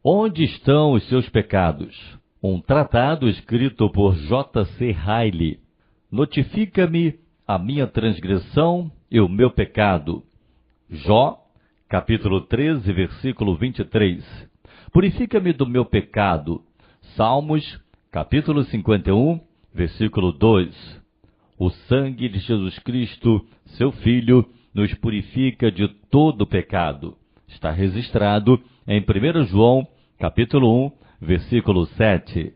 Onde estão os seus pecados? Um tratado escrito por J.C. Ryle. Notifica-me a minha transgressão e o meu pecado. Jó, capítulo 13, versículo 23. Purifica-me do meu pecado. Salmos, capítulo 51, versículo 2. O sangue de Jesus Cristo, seu Filho, nos purifica de todo pecado. Está registrado em 1 João, capítulo 1, versículo 7.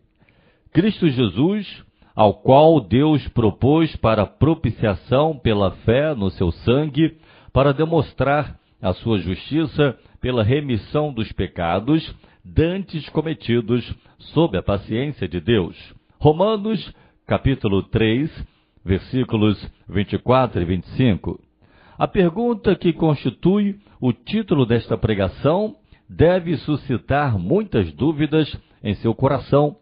Cristo Jesus, ao qual Deus propôs para propiciação pela fé no seu sangue, para demonstrar a sua justiça pela remissão dos pecados dantes cometidos sob a paciência de Deus. Romanos, capítulo 3, versículos 24 e 25. A pergunta que constitui o título desta pregação deve suscitar muitas dúvidas em seu coração.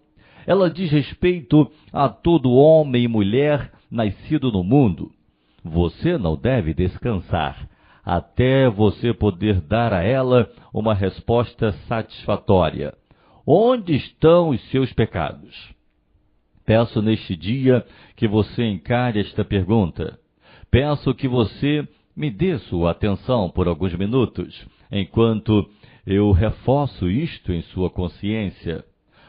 Ela diz respeito a todo homem e mulher nascido no mundo. Você não deve descansar até você poder dar a ela uma resposta satisfatória. Onde estão os seus pecados? Peço neste dia que você encare esta pergunta. Peço que você me dê sua atenção por alguns minutos, enquanto eu reforço isto em sua consciência.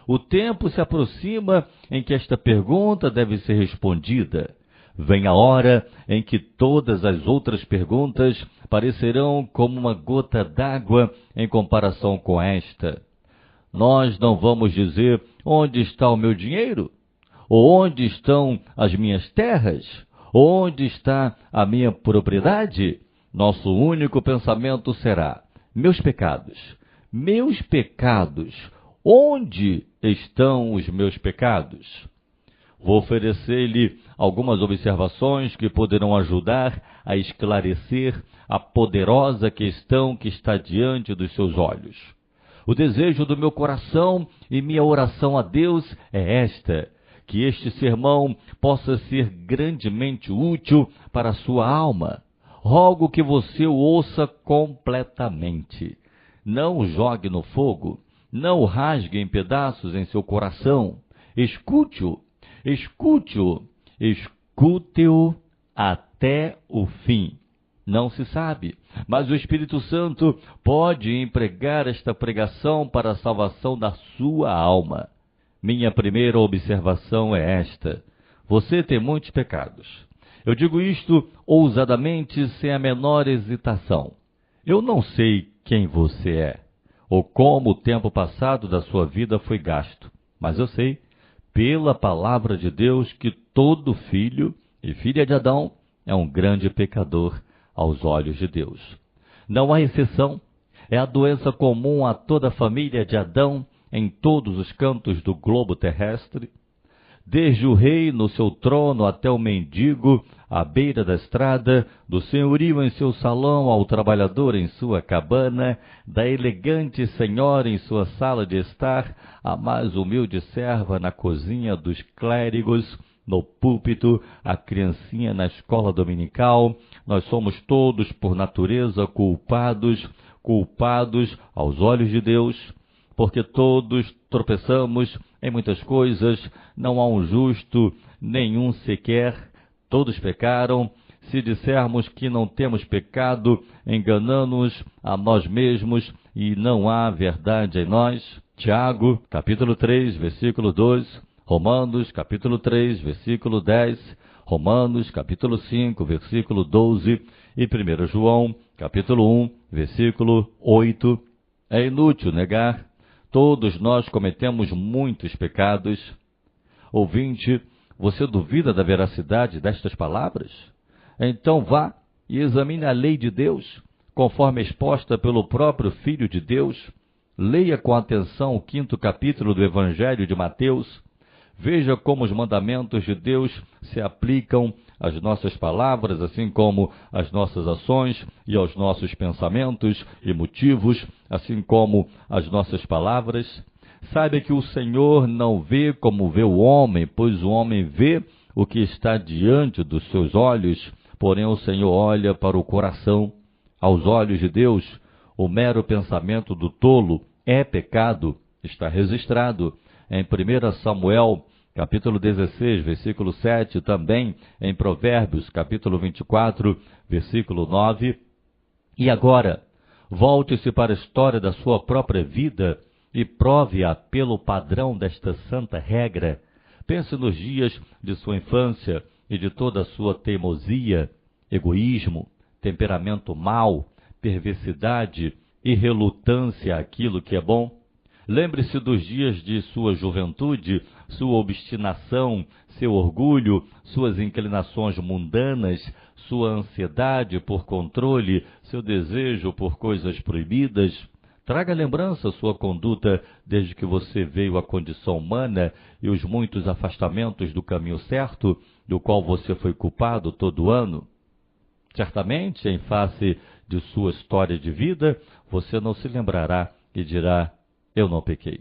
O tempo se aproxima em que esta pergunta deve ser respondida. Vem a hora em que todas as outras perguntas parecerão como uma gota d'água em comparação com esta. Nós não vamos dizer: onde está o meu dinheiro? Ou onde estão as minhas terras? Onde está a minha propriedade? Nosso único pensamento será: meus pecados, meus pecados, onde estão os meus pecados? Vou oferecer-lhe algumas observações que poderão ajudar a esclarecer a poderosa questão que está diante dos seus olhos. O desejo do meu coração e minha oração a Deus é esta: que este sermão possa ser grandemente útil para a sua alma. Rogo que você o ouça completamente. Não o jogue no fogo, não o rasgue em pedaços em seu coração. Escute-o, escute-o, escute-o até o fim. Não se sabe, mas o Espírito Santo pode empregar esta pregação para a salvação da sua alma. Minha primeira observação é esta: você tem muitos pecados. Eu digo isto ousadamente, sem a menor hesitação. Eu não sei quem você é, ou como o tempo passado da sua vida foi gasto, mas eu sei, pela palavra de Deus, que todo filho e filha de Adão é um grande pecador aos olhos de Deus. Não há exceção, é a doença comum a toda a família de Adão, em todos os cantos do globo terrestre, desde o rei no seu trono até o mendigo à beira da estrada, do senhorio em seu salão ao trabalhador em sua cabana, da elegante senhora em sua sala de estar, à mais humilde serva na cozinha dos clérigos, no púlpito, a criancinha na escola dominical. Nós somos todos, por natureza, culpados aos olhos de Deus, porque todos tropeçamos em muitas coisas, não há um justo, nenhum sequer, todos pecaram. Se dissermos que não temos pecado, enganamos-nos a nós mesmos e não há verdade em nós. Tiago, capítulo 3, versículo 2, Romanos, capítulo 3, versículo 10, Romanos, capítulo 5, versículo 12 e 1 João, capítulo 1, versículo 8. É inútil negar. Todos nós cometemos muitos pecados. Ouvinte, você duvida da veracidade destas palavras? Então vá e examine a lei de Deus, conforme exposta pelo próprio Filho de Deus. Leia com atenção o 5º capítulo do Evangelho de Mateus. Veja como os mandamentos de Deus se aplicam às nossas palavras, assim como às nossas ações e aos nossos pensamentos e motivos, assim como às nossas palavras. Saiba que o Senhor não vê como vê o homem, pois o homem vê o que está diante dos seus olhos, porém o Senhor olha para o coração. Aos olhos de Deus, o mero pensamento do tolo é pecado, está registrado em 1 Samuel, capítulo 16, versículo 7, também em Provérbios, capítulo 24, versículo 9. E agora, volte-se para a história da sua própria vida e prove-a pelo padrão desta santa regra. Pense nos dias de sua infância e de toda a sua teimosia, egoísmo, temperamento mau, perversidade e relutância àquilo que é bom. Lembre-se dos dias de sua juventude, sua obstinação, seu orgulho, suas inclinações mundanas, sua ansiedade por controle, seu desejo por coisas proibidas. Traga à lembrança sua conduta desde que você veio à condição humana e os muitos afastamentos do caminho certo, do qual você foi culpado todo ano. Certamente, em face de sua história de vida, você não se lembrará e dirá: eu não pequei.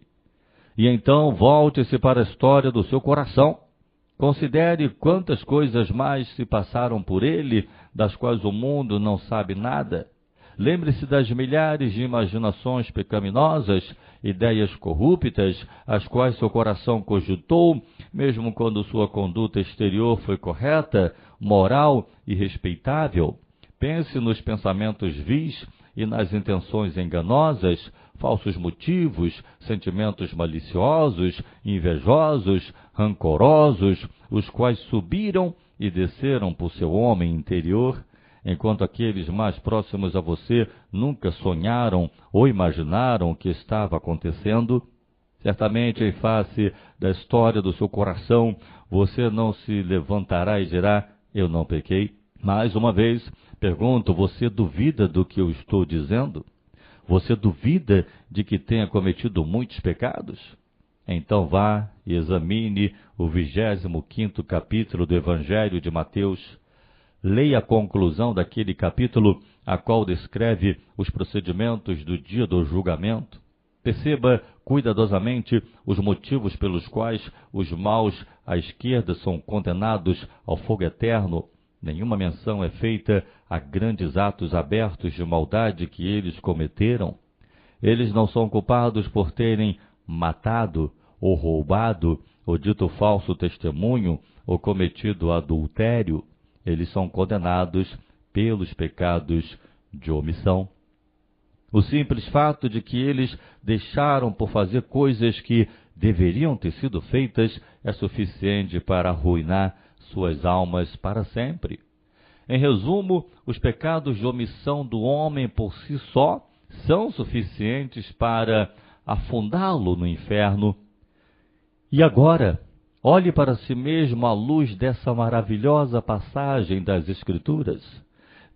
E então volte-se para a história do seu coração. Considere quantas coisas mais se passaram por ele, das quais o mundo não sabe nada. Lembre-se das milhares de imaginações pecaminosas, ideias corruptas, as quais seu coração cogitou, mesmo quando sua conduta exterior foi correta, moral e respeitável. Pense nos pensamentos vis e nas intenções enganosas, falsos motivos, sentimentos maliciosos, invejosos, rancorosos, os quais subiram e desceram por seu homem interior, enquanto aqueles mais próximos a você nunca sonharam ou imaginaram o que estava acontecendo. Certamente, em face da história do seu coração, você não se levantará e dirá: eu não pequei. Mais uma vez, pergunto, você duvida do que eu estou dizendo? Você duvida de que tenha cometido muitos pecados? Então vá e examine o 25º capítulo do Evangelho de Mateus. Leia a conclusão daquele capítulo, a qual descreve os procedimentos do dia do julgamento. Perceba cuidadosamente os motivos pelos quais os maus à esquerda são condenados ao fogo eterno. Nenhuma menção é feita a grandes atos abertos de maldade que eles cometeram. Eles não são culpados por terem matado, ou roubado, ou dito falso testemunho, ou cometido adultério. Eles são condenados pelos pecados de omissão. O simples fato de que eles deixaram por fazer coisas que deveriam ter sido feitas é suficiente para arruinar suas almas para sempre. Em resumo, os pecados de omissão do homem por si só são suficientes para afundá-lo no inferno. E agora, olhe para si mesmo à luz dessa maravilhosa passagem das Escrituras.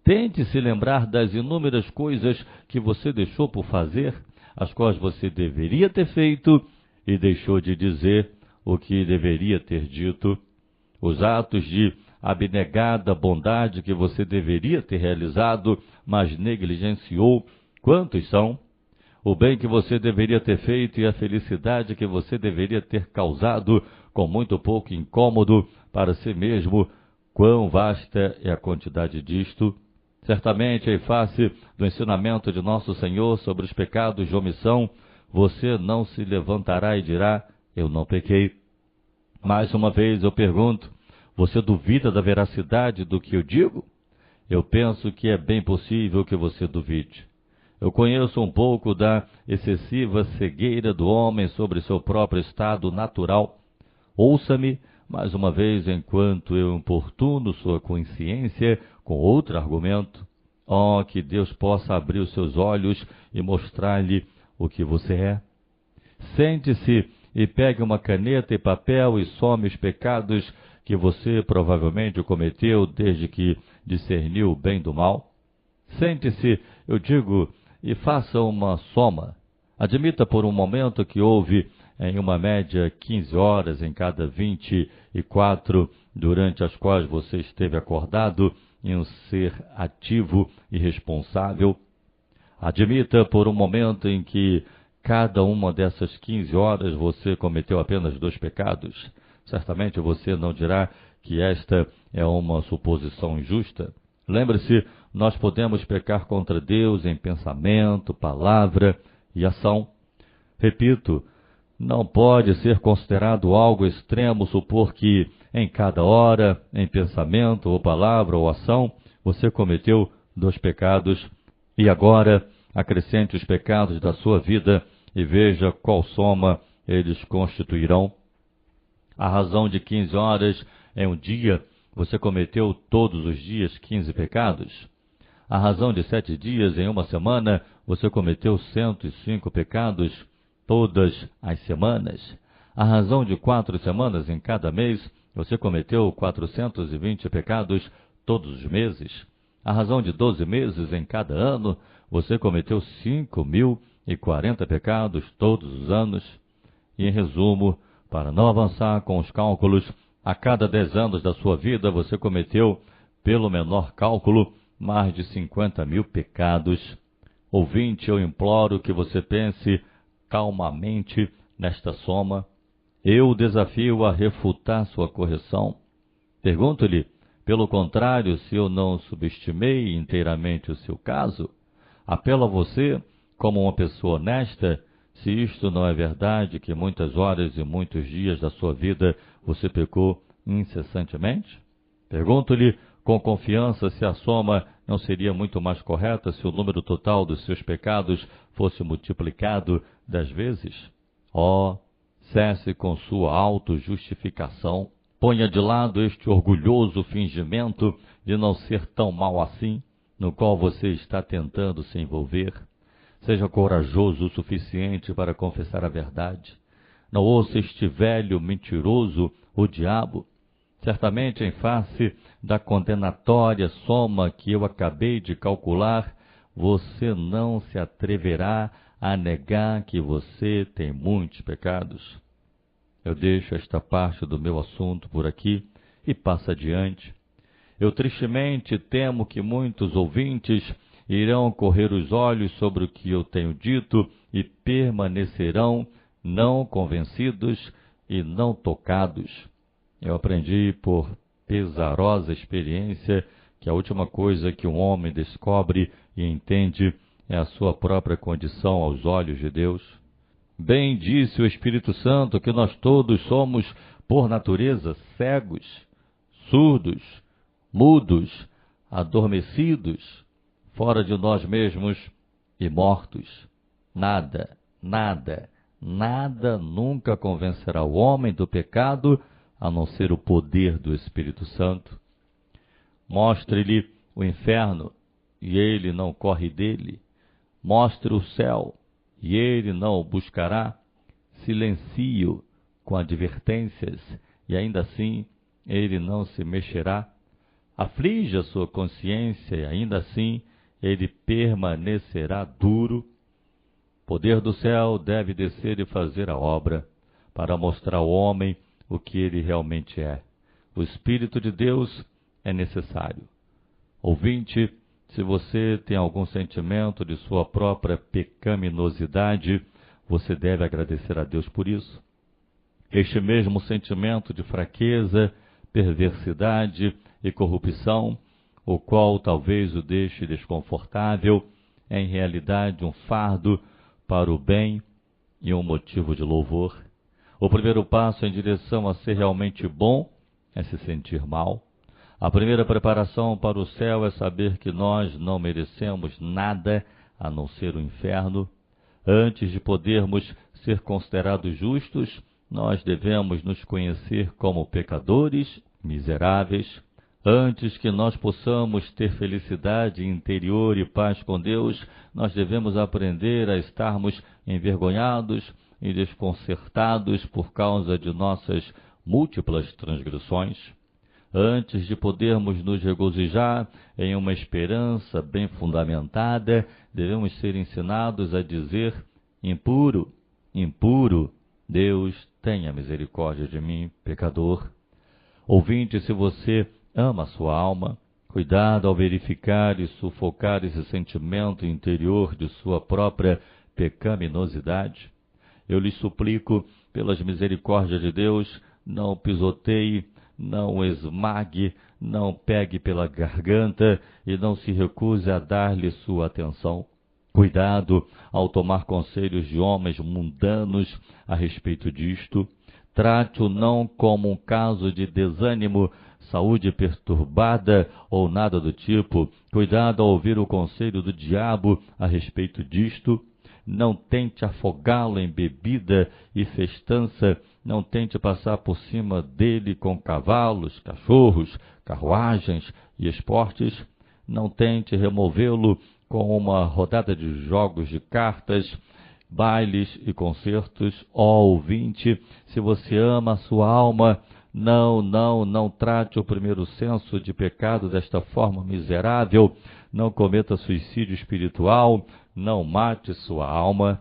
Tente se lembrar das inúmeras coisas que você deixou por fazer, as quais você deveria ter feito e deixou de dizer o que deveria ter dito. Os atos de abnegada bondade que você deveria ter realizado, mas negligenciou, quantos são? O bem que você deveria ter feito e a felicidade que você deveria ter causado com muito pouco incômodo para si mesmo, quão vasta é a quantidade disto? Certamente, em face do ensinamento de nosso Senhor sobre os pecados de omissão, você não se levantará e dirá: eu não pequei. Mais uma vez eu pergunto, você duvida da veracidade do que eu digo? Eu penso que é bem possível que você duvide. Eu conheço um pouco da excessiva cegueira do homem sobre seu próprio estado natural. Ouça-me mais uma vez enquanto eu importuno sua consciência com outro argumento. Oh, que Deus possa abrir os seus olhos e mostrar-lhe o que você é. Sente-se e pegue uma caneta e papel e some os pecados que você provavelmente cometeu desde que discerniu o bem do mal. Sente-se, eu digo, e faça uma soma. Admita por um momento que houve, em uma média, 15 horas em cada 24 durante as quais você esteve acordado em um ser ativo e responsável. Admita por um momento em que cada uma dessas 15 horas você cometeu apenas 2 pecados. Certamente você não dirá que esta é uma suposição injusta. Lembre-se, nós podemos pecar contra Deus em pensamento, palavra e ação. Repito, não pode ser considerado algo extremo supor que, em cada hora, em pensamento, ou palavra, ou ação, você cometeu 2 pecados, e agora acrescente os pecados da sua vida e veja qual soma eles constituirão. A razão de 15 horas em um dia, você cometeu todos os dias 15 pecados. A razão de 7 dias em uma semana, você cometeu 105 pecados todas as semanas. A razão de 4 semanas em cada mês, você cometeu 420 pecados todos os meses. A razão de 12 meses em cada ano, você cometeu 5.040 pecados todos os anos. E em resumo, para não avançar com os cálculos, a cada 10 anos da sua vida você cometeu, pelo menor cálculo, mais de 50.000 pecados. Ouvinte, eu imploro que você pense calmamente nesta soma. Eu o desafio a refutar sua correção. Pergunto-lhe, pelo contrário, se eu não subestimei inteiramente o seu caso. Apelo a você, como uma pessoa honesta, se isto não é verdade, que muitas horas e muitos dias da sua vida você pecou incessantemente? Pergunto-lhe com confiança se a soma não seria muito mais correta se o número total dos seus pecados fosse multiplicado 10 vezes? Oh, cesse com sua autojustificação. Ponha de lado este orgulhoso fingimento de não ser tão mal assim, no qual você está tentando se envolver. Seja corajoso o suficiente para confessar a verdade. Não ouça este velho mentiroso, o diabo. Certamente, em face da condenatória soma que eu acabei de calcular, você não se atreverá a negar que você tem muitos pecados. Eu deixo esta parte do meu assunto por aqui e passo adiante. Eu tristemente temo que muitos ouvintes irão correr os olhos sobre o que eu tenho dito e permanecerão não convencidos e não tocados. Eu aprendi por pesarosa experiência que a última coisa que um homem descobre e entende é a sua própria condição aos olhos de Deus. Bem disse o Espírito Santo que nós todos somos, por natureza, cegos, surdos, mudos, adormecidos, fora de nós mesmos e mortos. Nada, nada, nada nunca convencerá o homem do pecado, a não ser o poder do Espírito Santo. Mostre-lhe o inferno, e ele não corre dele. Mostre o céu, e ele não o buscará. Silencie-o com advertências, e ainda assim ele não se mexerá. Aflige a sua consciência, e ainda assim ele permanecerá duro. O poder do céu deve descer e fazer a obra, para mostrar ao homem o que ele realmente é. O Espírito de Deus é necessário. Ouvinte, se você tem algum sentimento de sua própria pecaminosidade, você deve agradecer a Deus por isso. Este mesmo sentimento de fraqueza, perversidade e corrupção, o qual talvez o deixe desconfortável, é em realidade um fardo para o bem e um motivo de louvor. O primeiro passo em direção a ser realmente bom é se sentir mal. A primeira preparação para o céu é saber que nós não merecemos nada a não ser o inferno. Antes de podermos ser considerados justos, nós devemos nos conhecer como pecadores, miseráveis. Antes que nós possamos ter felicidade interior e paz com Deus, nós devemos aprender a estarmos envergonhados e desconcertados por causa de nossas múltiplas transgressões. Antes de podermos nos regozijar em uma esperança bem fundamentada, devemos ser ensinados a dizer: impuro, impuro, Deus tenha misericórdia de mim, pecador. Ouvinte, se você ama a sua alma, cuidado ao verificar e sufocar esse sentimento interior de sua própria pecaminosidade. Eu lhe suplico, pelas misericórdias de Deus, não pisoteie, não o esmague, não pegue pela garganta e não se recuse a dar-lhe sua atenção. Cuidado ao tomar conselhos de homens mundanos a respeito disto. Trate-o não como um caso de desânimo, saúde perturbada ou nada do tipo. Cuidado ao ouvir o conselho do diabo a respeito disto. Não tente afogá-lo em bebida e festança. Não tente passar por cima dele com cavalos, cachorros, carruagens e esportes. Não tente removê-lo com uma rodada de jogos de cartas, bailes e concertos. Ó ouvinte, se você ama a sua alma, não trate o primeiro senso de pecado desta forma miserável. Não cometa suicídio espiritual, não mate sua alma.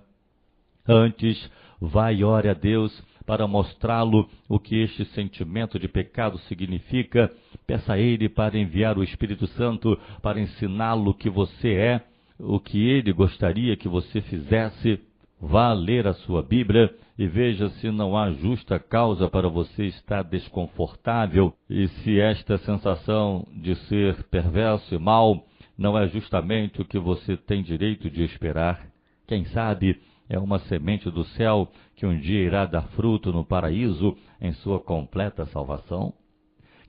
Antes, vá e ore a Deus para mostrá-lo o que este sentimento de pecado significa. Peça a Ele para enviar o Espírito Santo para ensiná-lo o que você é, o que Ele gostaria que você fizesse. Vá ler a sua Bíblia e veja se não há justa causa para você estar desconfortável e se esta sensação de ser perverso e mau não é justamente o que você tem direito de esperar. Quem sabe é uma semente do céu que um dia irá dar fruto no paraíso em sua completa salvação.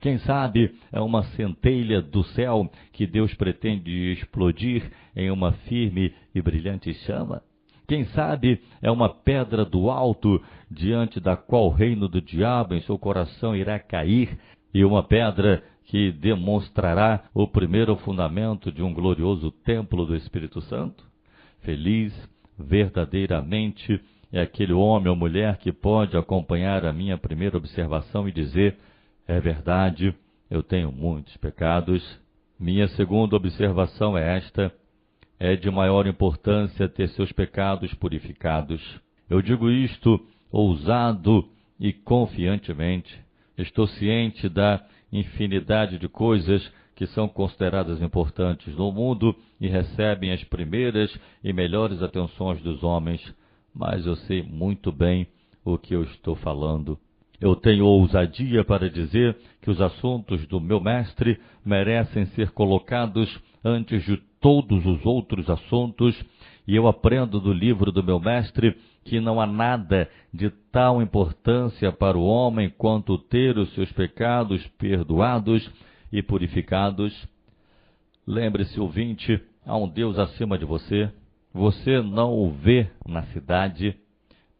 Quem sabe é uma centelha do céu que Deus pretende explodir em uma firme e brilhante chama. Quem sabe é uma pedra do alto diante da qual o reino do diabo em seu coração irá cair, e uma pedra que demonstrará o primeiro fundamento de um glorioso templo do Espírito Santo. Feliz, verdadeiramente, é aquele homem ou mulher que pode acompanhar a minha primeira observação e dizer: é verdade, eu tenho muitos pecados. Minha segunda observação é esta: é de maior importância ter seus pecados purificados. Eu digo isto ousado e confiantemente. Estou ciente da infinidade de coisas que são consideradas importantes no mundo e recebem as primeiras e melhores atenções dos homens, mas eu sei muito bem o que eu estou falando. Eu tenho ousadia para dizer que os assuntos do meu mestre merecem ser colocados antes de todos os outros assuntos, e eu aprendo do livro do meu mestre que não há nada de tal importância para o homem quanto ter os seus pecados perdoados e purificados. Lembre-se, ouvinte, há um Deus acima de você. Você não o vê na cidade.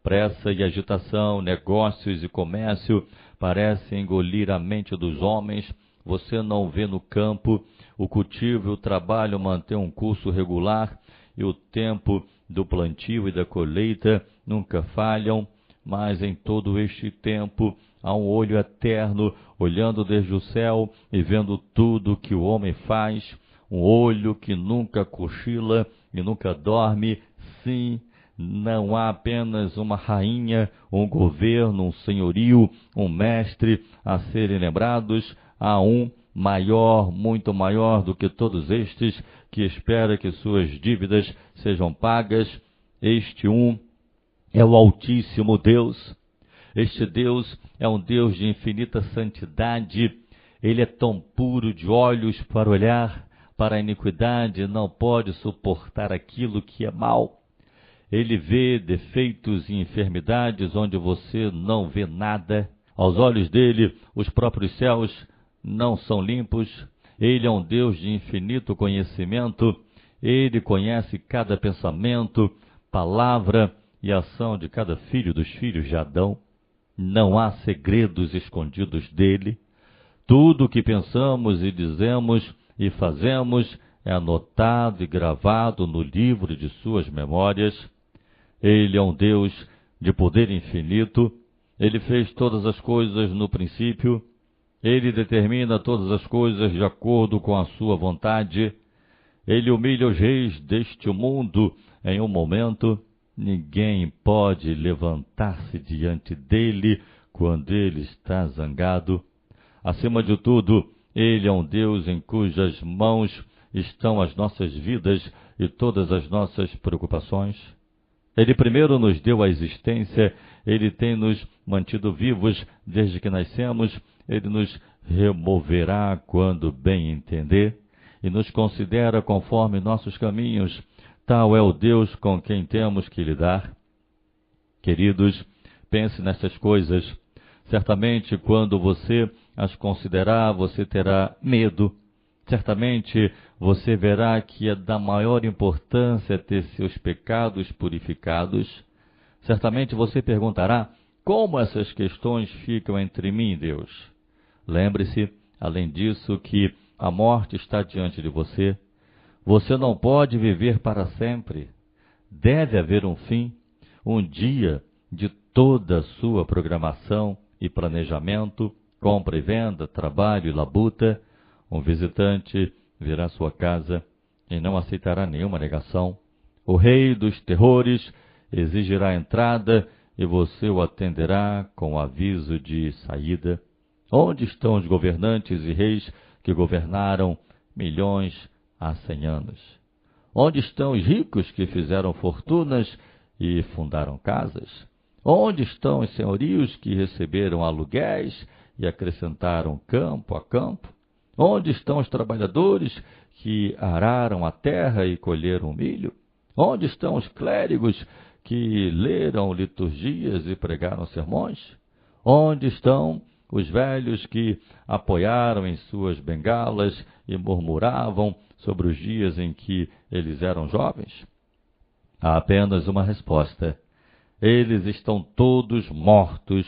Pressa e agitação, negócios e comércio parecem engolir a mente dos homens. Você não o vê no campo. O cultivo e o trabalho mantêm um curso regular e o tempo do plantio e da colheita nunca falham, mas em todo este tempo há um olho eterno olhando desde o céu e vendo tudo o que o homem faz, um olho que nunca cochila e nunca dorme. Sim, não há apenas uma rainha, um governo, um senhorio, um mestre a serem lembrados. Há um maior, muito maior do que todos estes, que espera que suas dívidas sejam pagas. Este um é o Altíssimo Deus. Este Deus é um Deus de infinita santidade. Ele é tão puro de olhos para olhar para a iniquidade, não pode suportar aquilo que é mal. Ele vê defeitos e enfermidades onde você não vê nada. Aos olhos dele, os próprios céus não são limpos. Ele é um Deus de infinito conhecimento. Ele conhece cada pensamento, palavra e ação de cada filho dos filhos de Adão. Não há segredos escondidos dele. Tudo o que pensamos e dizemos e fazemos é anotado e gravado no livro de suas memórias. Ele é um Deus de poder infinito. Ele fez todas as coisas no princípio. Ele determina todas as coisas de acordo com a sua vontade. Ele humilha os reis deste mundo em um momento. Ninguém pode levantar-se diante dele quando ele está zangado. Acima de tudo, ele é um Deus em cujas mãos estão as nossas vidas e todas as nossas preocupações. Ele primeiro nos deu a existência, ele tem nos mantido vivos desde que nascemos, ele nos removerá quando bem entender e nos considera conforme nossos caminhos. Tal é o Deus com quem temos que lidar. Queridos, pense nessas coisas. Certamente, quando você as considerar, você terá medo. Certamente, você verá que é da maior importância ter seus pecados purificados. Certamente, você perguntará, como essas questões ficam entre mim e Deus? Lembre-se, além disso, que a morte está diante de você. Você não pode viver para sempre. Deve haver um fim, um dia de toda a sua programação e planejamento, compra e venda, trabalho e labuta. Um visitante virá à sua casa e não aceitará nenhuma negação. O rei dos terrores exigirá entrada e você o atenderá com aviso de saída. Onde estão os governantes e reis que governaram milhões há 100 anos? Onde estão os ricos que fizeram fortunas e fundaram casas? Onde estão os senhorios que receberam aluguéis e acrescentaram campo a campo? Onde estão os trabalhadores que araram a terra e colheram milho? Onde estão os clérigos que leram liturgias e pregaram sermões? Onde estão os velhos que apoiaram em suas bengalas e murmuravam sobre os dias em que eles eram jovens? Há apenas uma resposta. Eles estão todos mortos,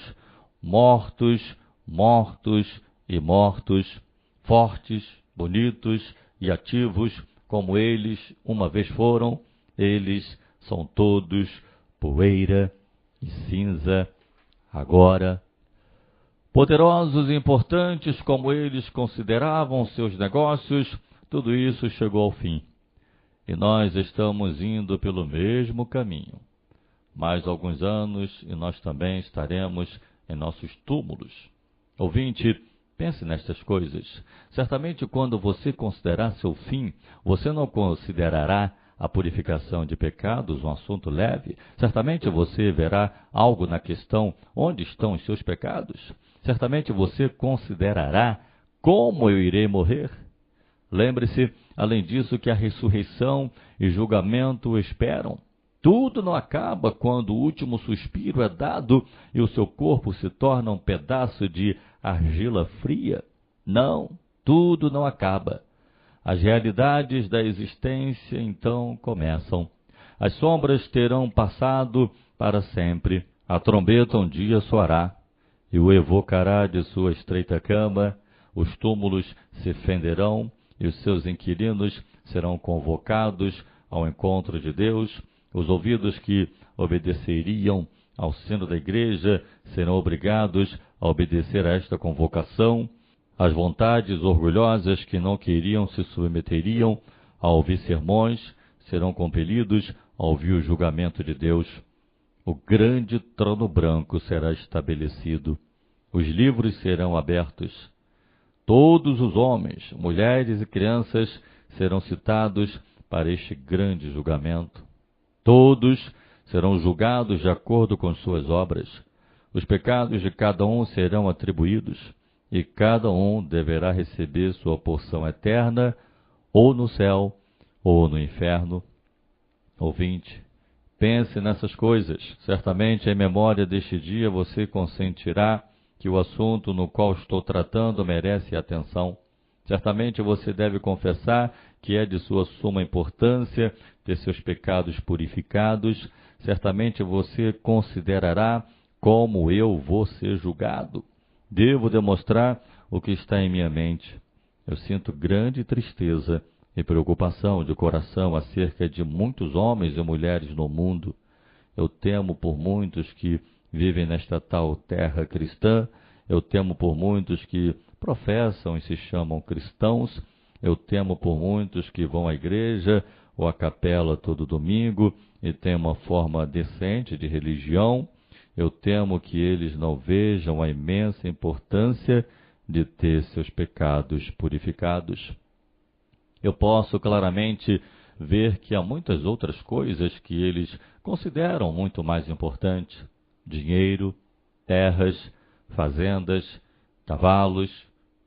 mortos, mortos e mortos, fortes, bonitos e ativos como eles uma vez foram. Eles são todos poeira e cinza agora. Poderosos e importantes como eles consideravam seus negócios, tudo isso chegou ao fim. E nós estamos indo pelo mesmo caminho. Mais alguns anos e nós também estaremos em nossos túmulos. Ouvinte, pense nestas coisas. Certamente quando você considerar seu fim, você não considerará a purificação de pecados um assunto leve. Certamente você verá algo na questão onde estão os seus pecados. Certamente você considerará como eu irei morrer. Lembre-se, além disso, que a ressurreição e julgamento o esperam. Tudo não acaba quando o último suspiro é dado e o seu corpo se torna um pedaço de argila fria. Não, tudo não acaba. As realidades da existência então começam. As sombras terão passado para sempre. A trombeta um dia soará e o evocará de sua estreita cama. Os túmulos se fenderão e os seus inquilinos serão convocados ao encontro de Deus. Os ouvidos que obedeceriam ao sino da igreja serão obrigados a obedecer a esta convocação. As vontades orgulhosas que não queriam se submeteriam a ouvir sermões serão compelidos a ouvir o julgamento de Deus. O grande trono branco será estabelecido. Os livros serão abertos. Todos os homens, mulheres e crianças serão citados para este grande julgamento. Todos serão julgados de acordo com suas obras. Os pecados de cada um serão atribuídos, e cada um deverá receber sua porção eterna, ou no céu, ou no inferno. Ouvinte, pense nessas coisas. Certamente, em memória deste dia, você consentirá que o assunto no qual estou tratando merece atenção. Certamente você deve confessar que é de sua suma importância ter seus pecados purificados. Certamente você considerará como eu vou ser julgado. Devo demonstrar o que está em minha mente. Eu sinto grande tristeza e preocupação de coração acerca de muitos homens e mulheres no mundo. Eu temo por muitos que vivem nesta tal terra cristã. Eu temo por muitos que professam e se chamam cristãos. Eu temo por muitos que vão à igreja ou à capela todo domingo e têm uma forma decente de religião. Eu temo que eles não vejam a imensa importância de ter seus pecados purificados. Eu posso claramente ver que há muitas outras coisas que eles consideram muito mais importantes: dinheiro, terras, fazendas, cavalos,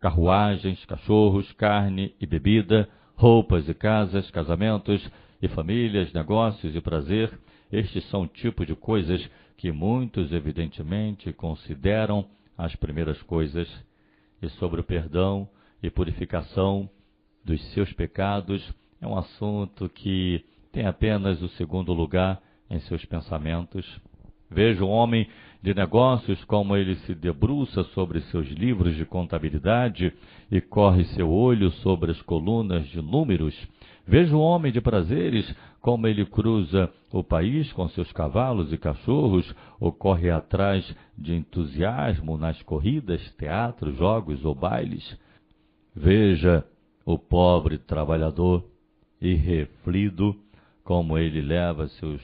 carruagens, cachorros, carne e bebida, roupas e casas, casamentos e famílias, negócios e prazer. Estes são tipos de coisas que muitos evidentemente consideram as primeiras coisas. E sobre o perdão e purificação dos seus pecados, é um assunto que tem apenas o segundo lugar em seus pensamentos. Veja o homem de negócios como ele se debruça sobre seus livros de contabilidade e corre seu olho sobre as colunas de números. Veja o homem de prazeres como ele cruza o país com seus cavalos e cachorros ou corre atrás de entusiasmo nas corridas, teatros, jogos ou bailes. Veja o pobre trabalhador irreflido como ele leva seus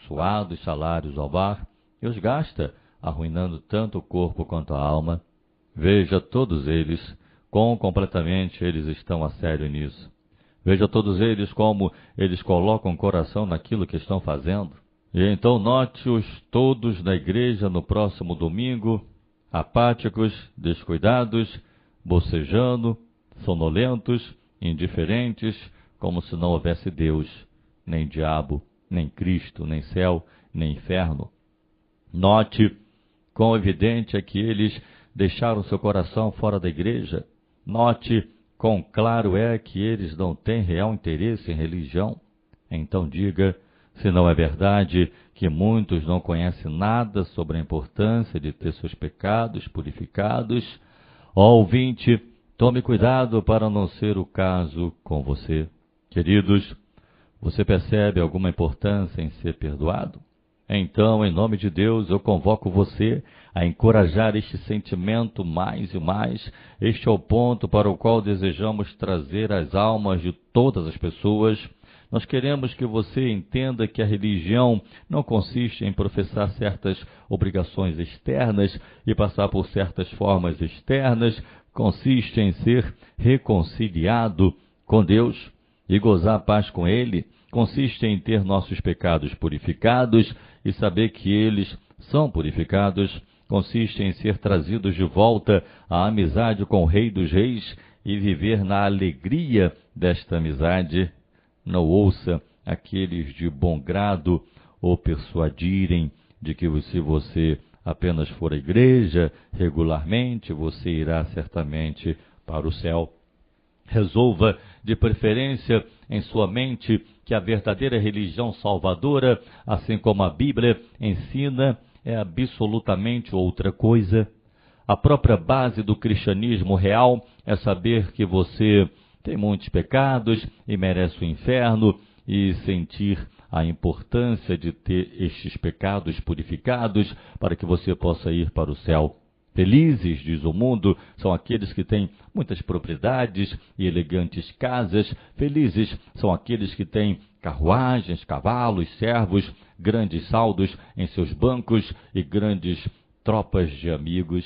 suados salários ao bar e os gasta, arruinando tanto o corpo quanto a alma. Veja todos eles, quão completamente eles estão a sério nisso. Veja todos eles como eles colocam o coração naquilo que estão fazendo. E então note-os todos na igreja no próximo domingo, apáticos, descuidados, bocejando, sonolentos, indiferentes, como se não houvesse Deus, nem diabo, nem Cristo, nem céu, nem inferno. Note quão evidente é que eles deixaram seu coração fora da igreja. Note quão claro é que eles não têm real interesse em religião. Então diga, se não é verdade que muitos não conhecem nada sobre a importância de ter seus pecados purificados. Ó ouvinte, tome cuidado para não ser o caso com você. Queridos, você percebe alguma importância em ser perdoado? Então, em nome de Deus, eu convoco você a encorajar este sentimento mais e mais. Este é o ponto para o qual desejamos trazer as almas de todas as pessoas. Nós queremos que você entenda que a religião não consiste em professar certas obrigações externas e passar por certas formas externas. Consiste em ser reconciliado com Deus e gozar paz com Ele. Consiste em ter nossos pecados purificados e saber que eles são purificados. Consiste em ser trazidos de volta à amizade com o Rei dos Reis e viver na alegria desta amizade. Não ouça aqueles de bom grado o persuadirem de que se você apenas for à igreja regularmente, você irá certamente para o céu. Resolva, de preferência, em sua mente que a verdadeira religião salvadora, assim como a Bíblia ensina, é absolutamente outra coisa. A própria base do cristianismo real é saber que você tem muitos pecados e merece o inferno e sentir a importância de ter estes pecados purificados para que você possa ir para o céu. Felizes, diz o mundo, são aqueles que têm muitas propriedades e elegantes casas. Felizes são aqueles que têm carruagens, cavalos, servos, grandes saldos em seus bancos e grandes tropas de amigos.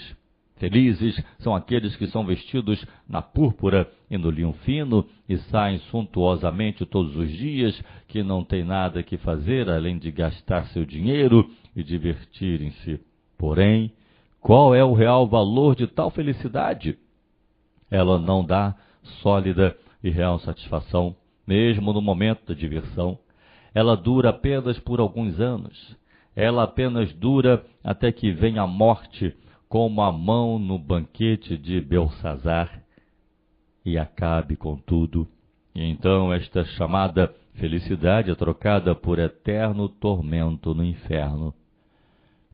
Felizes são aqueles que são vestidos na púrpura e no linho fino e saem suntuosamente todos os dias, que não têm nada que fazer além de gastar seu dinheiro e divertirem-se. Porém, qual é o real valor de tal felicidade? Ela não dá sólida e real satisfação, mesmo no momento da diversão. Ela dura apenas por alguns anos. Ela apenas dura até que venha a morte, como a mão no banquete de Belsazar, e acabe com tudo. E então esta chamada felicidade é trocada por eterno tormento no inferno.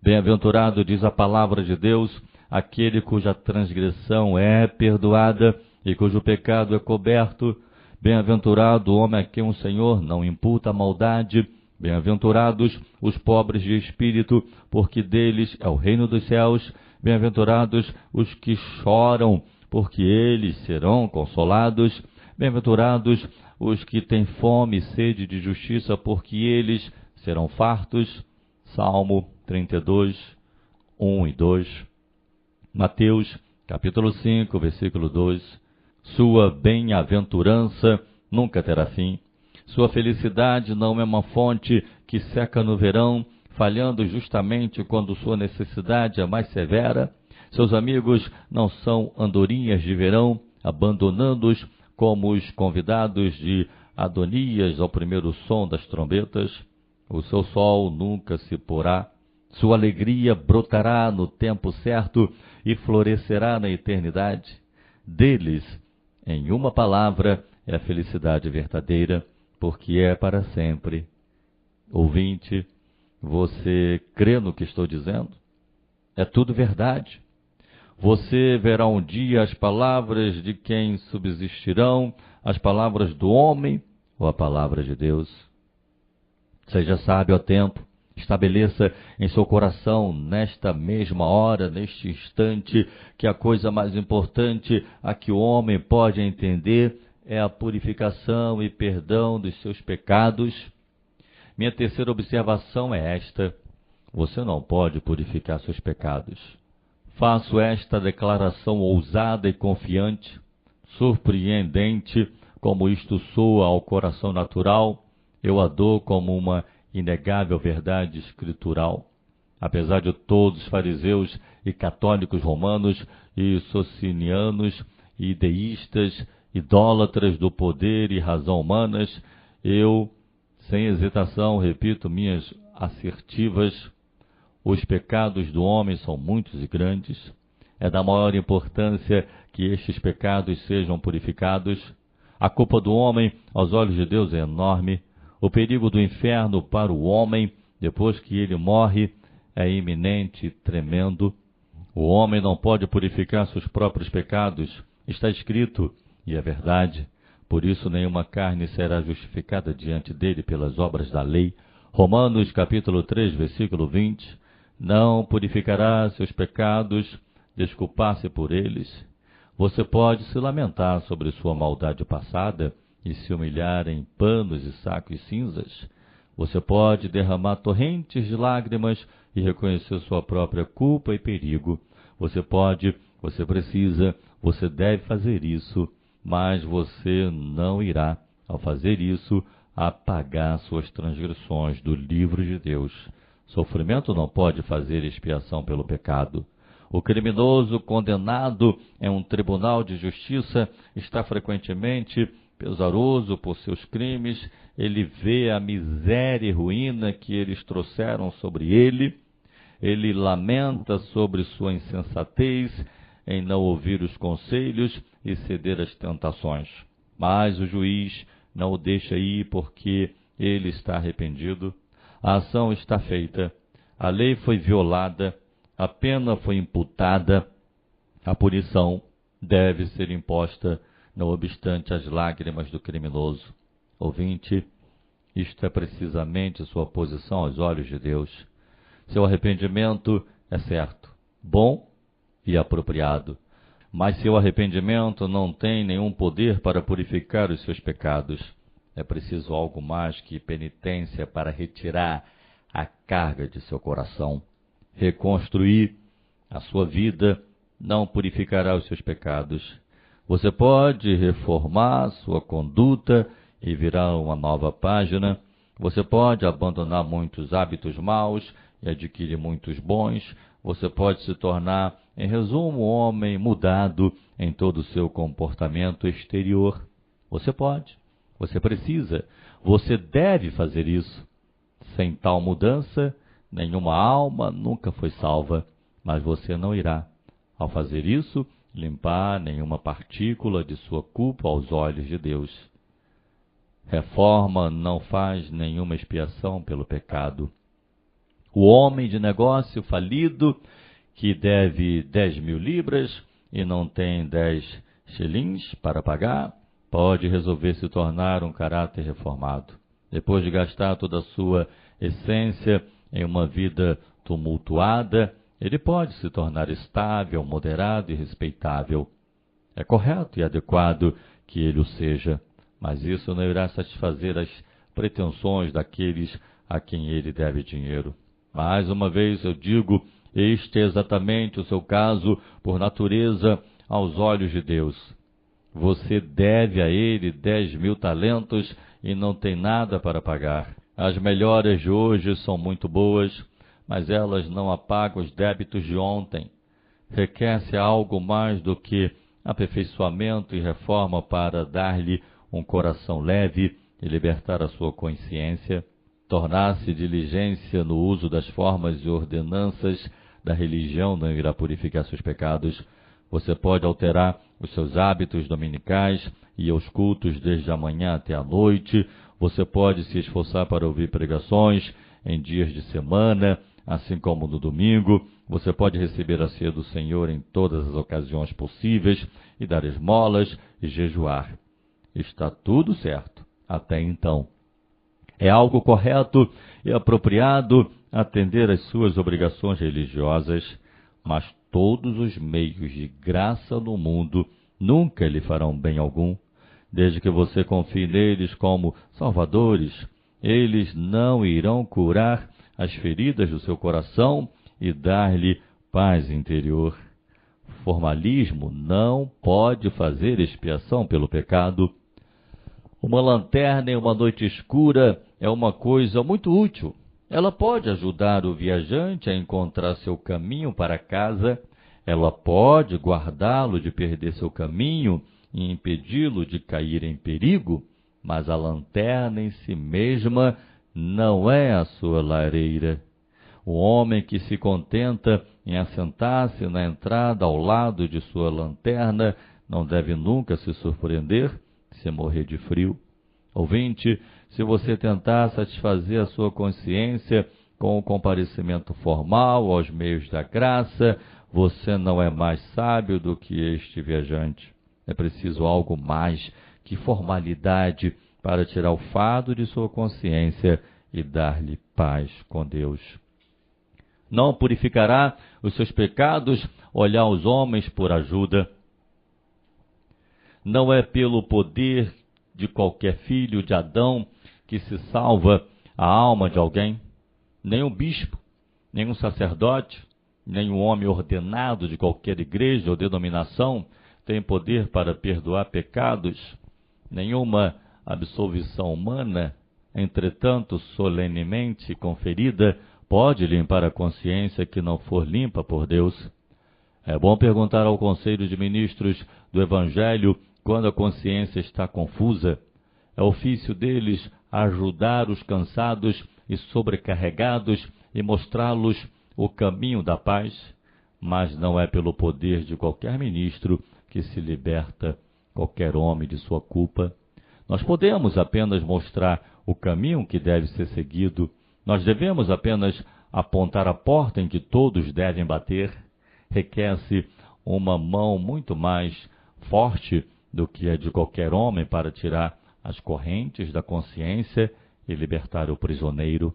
Bem-aventurado, diz a palavra de Deus, aquele cuja transgressão é perdoada e cujo pecado é coberto. Bem-aventurado o homem a quem o Senhor não imputa a maldade. Bem-aventurados os pobres de espírito, porque deles é o reino dos céus. Bem-aventurados os que choram, porque eles serão consolados. Bem-aventurados os que têm fome e sede de justiça, porque eles serão fartos. Salmo 32, 1 e 2. Mateus, capítulo 5, versículo 2. Sua bem-aventurança nunca terá fim. Sua felicidade não é uma fonte que seca no verão, falhando justamente quando sua necessidade é mais severa. Seus amigos não são andorinhas de verão, abandonando-os como os convidados de Adonias ao primeiro som das trombetas. O seu sol nunca se porá, sua alegria brotará no tempo certo e florescerá na eternidade. Deles, em uma palavra, é a felicidade verdadeira, porque é para sempre. Ouvinte, você crê no que estou dizendo? É tudo verdade. Você verá um dia as palavras de quem subsistirão, as palavras do homem ou a palavra de Deus. Seja sábio a tempo, estabeleça em seu coração, nesta mesma hora, neste instante, que a coisa mais importante a que o homem pode entender é a purificação e perdão dos seus pecados. Minha terceira observação é esta: você não pode purificar seus pecados. Faço esta declaração ousada e confiante, surpreendente, como isto soa ao coração natural, eu a dou como uma inegável verdade escritural. Apesar de todos os fariseus e católicos romanos e socinianos e deístas, idólatras do poder e razão humanas, eu, sem hesitação, repito minhas assertivas: os pecados do homem são muitos e grandes. É da maior importância que estes pecados sejam purificados. A culpa do homem, aos olhos de Deus, é enorme. O perigo do inferno para o homem, depois que ele morre, é iminente e tremendo. O homem não pode purificar seus próprios pecados. Está escrito, e é verdade. Por isso nenhuma carne será justificada diante dele pelas obras da lei. Romanos capítulo 3, versículo 20. Não purificará seus pecados, desculpar-se por eles. Você pode se lamentar sobre sua maldade passada e se humilhar em panos e sacos cinzas. Você pode derramar torrentes de lágrimas e reconhecer sua própria culpa e perigo. Você precisa, você deve fazer isso, mas você não irá, ao fazer isso, apagar suas transgressões do livro de Deus. Sofrimento não pode fazer expiação pelo pecado. O criminoso condenado em um tribunal de justiça está frequentemente pesaroso por seus crimes. Ele vê a miséria e ruína que eles trouxeram sobre ele. Ele lamenta sobre sua insensatez em não ouvir os conselhos e ceder às tentações. Mas o juiz não o deixa ir porque ele está arrependido. A ação está feita, a lei foi violada, a pena foi imputada, a punição deve ser imposta, não obstante as lágrimas do criminoso. Ouvinte, isto é precisamente sua posição aos olhos de Deus. Seu arrependimento é certo, bom e apropriado, mas seu arrependimento não tem nenhum poder para purificar os seus pecados. É preciso algo mais que penitência para retirar a carga de seu coração. Reconstruir a sua vida não purificará os seus pecados. Você pode reformar sua conduta e virar uma nova página. Você pode abandonar muitos hábitos maus e adquirir muitos bons. Você pode se tornar, em resumo, um homem mudado em todo o seu comportamento exterior. Você pode. Você precisa, você deve fazer isso. Sem tal mudança, nenhuma alma nunca foi salva, mas você não irá, ao fazer isso, limpar nenhuma partícula de sua culpa aos olhos de Deus. Reforma não faz nenhuma expiação pelo pecado. O homem de negócio falido, que deve 10.000 libras e não tem 10 shillings para pagar, pode resolver se tornar um caráter reformado. Depois de gastar toda a sua essência em uma vida tumultuada, ele pode se tornar estável, moderado e respeitável. É correto e adequado que ele o seja, mas isso não irá satisfazer as pretensões daqueles a quem ele deve dinheiro. Mais uma vez eu digo, este é exatamente o seu caso por natureza aos olhos de Deus. Você deve a ele 10.000 talentos e não tem nada para pagar. As melhores de hoje são muito boas, mas elas não apagam os débitos de ontem. Requer-se algo mais do que aperfeiçoamento e reforma para dar-lhe um coração leve e libertar a sua consciência, tornar-se diligência no uso das formas e ordenanças da religião não irá purificar seus pecados. Você pode alterar os seus hábitos dominicais e aos cultos desde a manhã até a noite. Você pode se esforçar para ouvir pregações em dias de semana, assim como no domingo. Você pode receber a ceia do Senhor em todas as ocasiões possíveis e dar esmolas e jejuar. Está tudo certo até então. É algo correto e apropriado atender às suas obrigações religiosas, mas todos os meios de graça no mundo nunca lhe farão bem algum. Desde que você confie neles como salvadores, eles não irão curar as feridas do seu coração e dar-lhe paz interior. Formalismo não pode fazer expiação pelo pecado. Uma lanterna em uma noite escura é uma coisa muito útil. Ela pode ajudar o viajante a encontrar seu caminho para casa. Ela pode guardá-lo de perder seu caminho e impedi-lo de cair em perigo, mas a lanterna em si mesma não é a sua lareira. O homem que se contenta em assentar-se na entrada ao lado de sua lanterna não deve nunca se surpreender se morrer de frio. Ouvinte, se você tentar satisfazer a sua consciência com o comparecimento formal aos meios da graça, você não é mais sábio do que este viajante. É preciso algo mais que formalidade para tirar o fardo de sua consciência e dar-lhe paz com Deus. Não purificará os seus pecados olhar os homens por ajuda. Não é pelo poder de qualquer filho de Adão que se salva a alma de alguém. Nem um bispo, nem um sacerdote, nem um homem ordenado de qualquer igreja ou denominação tem poder para perdoar pecados. Nenhuma absolvição humana, entretanto solenemente conferida, pode limpar a consciência que não for limpa por Deus. É bom perguntar ao Conselho de Ministros do Evangelho quando a consciência está confusa. É ofício deles ajudar os cansados e sobrecarregados e mostrá-los o caminho da paz, mas não é pelo poder de qualquer ministro que se liberta qualquer homem de sua culpa. Nós podemos apenas mostrar o caminho que deve ser seguido. Nós devemos apenas apontar a porta em que todos devem bater. Requer-se uma mão muito mais forte do que a de qualquer homem para tirar as correntes da consciência e libertar o prisioneiro.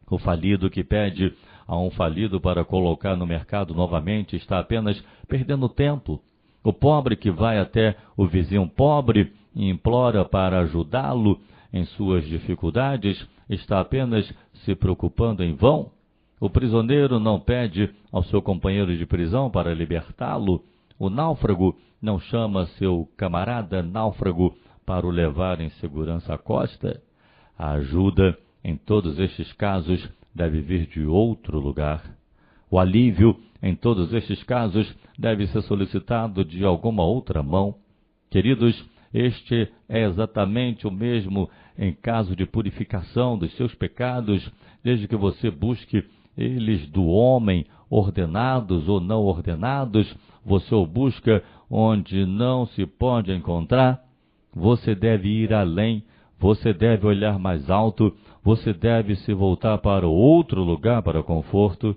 O falido que pede a um falido para colocar no mercado novamente está apenas perdendo tempo. O pobre que vai até o vizinho pobre e implora para ajudá-lo em suas dificuldades está apenas se preocupando em vão. O prisioneiro não pede ao seu companheiro de prisão para libertá-lo. O náufrago não chama seu camarada náufrago para o levar em segurança à costa. A ajuda, em todos estes casos, deve vir de outro lugar. O alívio, em todos estes casos, deve ser solicitado de alguma outra mão. Queridos, este é exatamente o mesmo em caso de purificação dos seus pecados, desde que você busque eles do homem, ordenados ou não ordenados, você o busca onde não se pode encontrar. Você deve ir além, você deve olhar mais alto, você deve se voltar para outro lugar para conforto.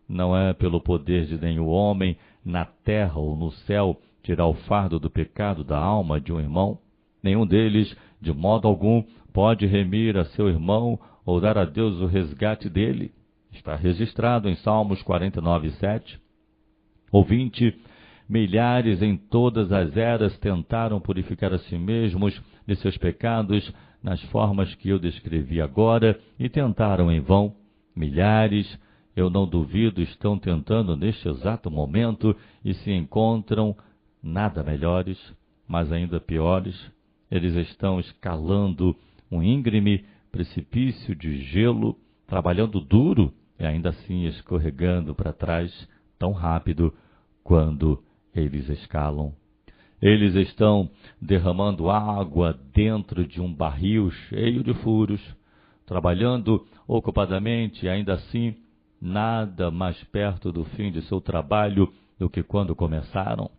Não é pelo poder de nenhum homem, na terra ou no céu, tirar o fardo do pecado da alma de um irmão. Nenhum deles, de modo algum, pode remir a seu irmão ou dar a Deus o resgate dele. Está registrado em Salmos 49:7. Ouvinte, milhares em todas as eras tentaram purificar a si mesmos de seus pecados nas formas que eu descrevi agora e tentaram em vão. Milhares, eu não duvido, estão tentando neste exato momento e se encontram nada melhores, mas ainda piores. Eles estão escalando um íngreme precipício de gelo, trabalhando duro e ainda assim escorregando para trás tão rápido quando eles escalam. Eles estão derramando água dentro de um barril cheio de furos, trabalhando ocupadamente, e ainda assim, nada mais perto do fim de seu trabalho do que quando começaram.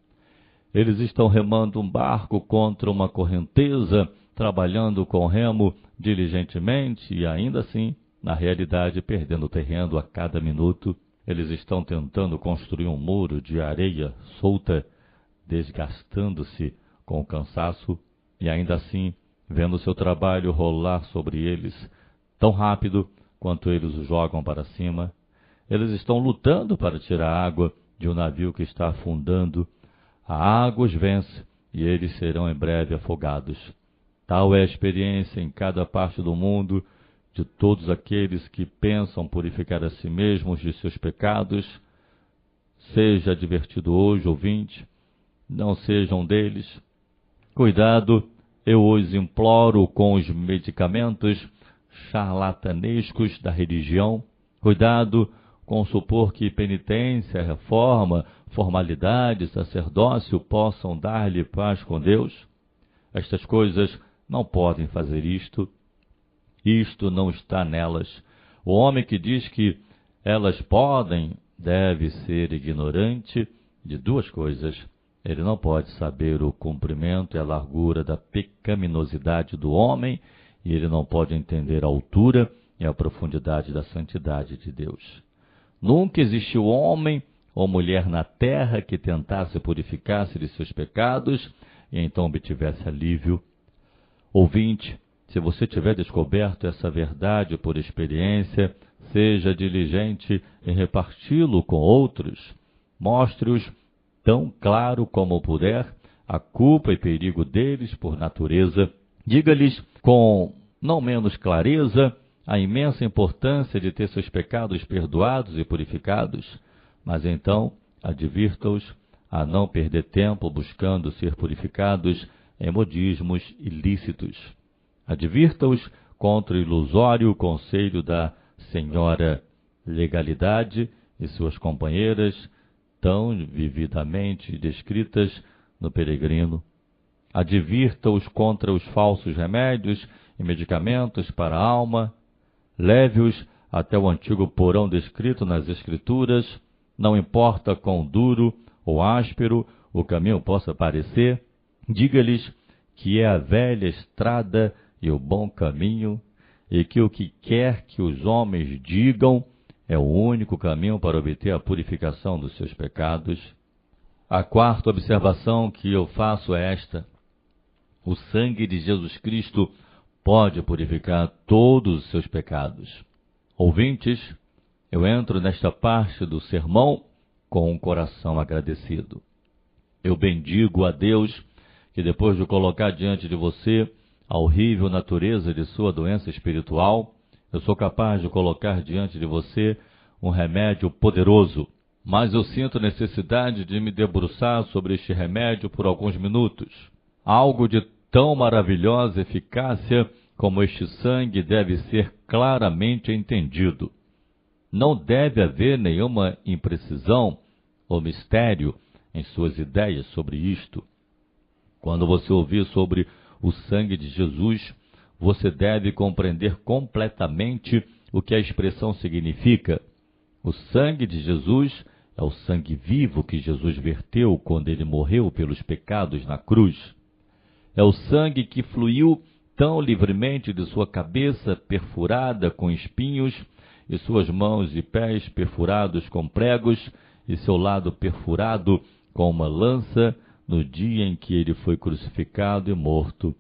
Eles estão remando um barco contra uma correnteza, trabalhando com remo diligentemente e ainda assim, na realidade, perdendo terreno a cada minuto. Eles estão tentando construir um muro de areia solta, desgastando-se com o cansaço e ainda assim, vendo seu trabalho rolar sobre eles tão rápido quanto eles o jogam para cima. Eles estão lutando para tirar água de um navio que está afundando. A água os vence e eles serão em breve afogados. Tal é a experiência em cada parte do mundo de todos aqueles que pensam purificar a si mesmos de seus pecados. Seja advertido hoje, ouvinte, não sejam deles. Cuidado, eu os imploro com os medicamentos charlatanescos da religião. Cuidado com supor que penitência, reforma, formalidade, sacerdócio possam dar-lhe paz com Deus. Estas coisas não podem fazer isto. Isto não está nelas. O homem que diz que elas podem deve ser ignorante de duas coisas. Ele não pode saber o comprimento e a largura da pecaminosidade do homem, e ele não pode entender a altura e a profundidade da santidade de Deus. Nunca existiu homem ou mulher na terra que tentasse purificar-se de seus pecados e então obtivesse alívio. Ouvinte, se você tiver descoberto essa verdade por experiência, seja diligente em reparti-lo com outros. Mostre-os tão claro como puder a culpa e perigo deles por natureza. Diga-lhes com não menos clareza a imensa importância de ter seus pecados perdoados e purificados, mas então advirta-os a não perder tempo buscando ser purificados em modismos ilícitos. Advirta-os contra o ilusório conselho da senhora legalidade e suas companheiras, tão vividamente descritas no Peregrino. Advirta-os contra os falsos remédios e medicamentos para a alma. Leve-os até o antigo porão descrito nas Escrituras, não importa quão duro ou áspero o caminho possa parecer. Diga-lhes que é a velha estrada e o bom caminho, e que o que quer que os homens digam é o único caminho para obter a purificação dos seus pecados. A quarta observação que eu faço é esta: o sangue de Jesus Cristo pode purificar todos os seus pecados. Ouvintes, eu entro nesta parte do sermão com um coração agradecido. Eu bendigo a Deus que, depois de colocar diante de você a horrível natureza de sua doença espiritual, eu sou capaz de colocar diante de você um remédio poderoso. Mas eu sinto necessidade de me debruçar sobre este remédio por alguns minutos. Algo de tão maravilhosa eficácia como este sangue deve ser claramente entendido. Não deve haver nenhuma imprecisão ou mistério em suas ideias sobre isto. Quando você ouvir sobre o sangue de Jesus, você deve compreender completamente o que a expressão significa. O sangue de Jesus é o sangue vivo que Jesus verteu quando ele morreu pelos pecados na cruz. É o sangue que fluiu tão livremente de sua cabeça perfurada com espinhos, e suas mãos e pés perfurados com pregos, e seu lado perfurado com uma lança, no dia em que ele foi crucificado e morto.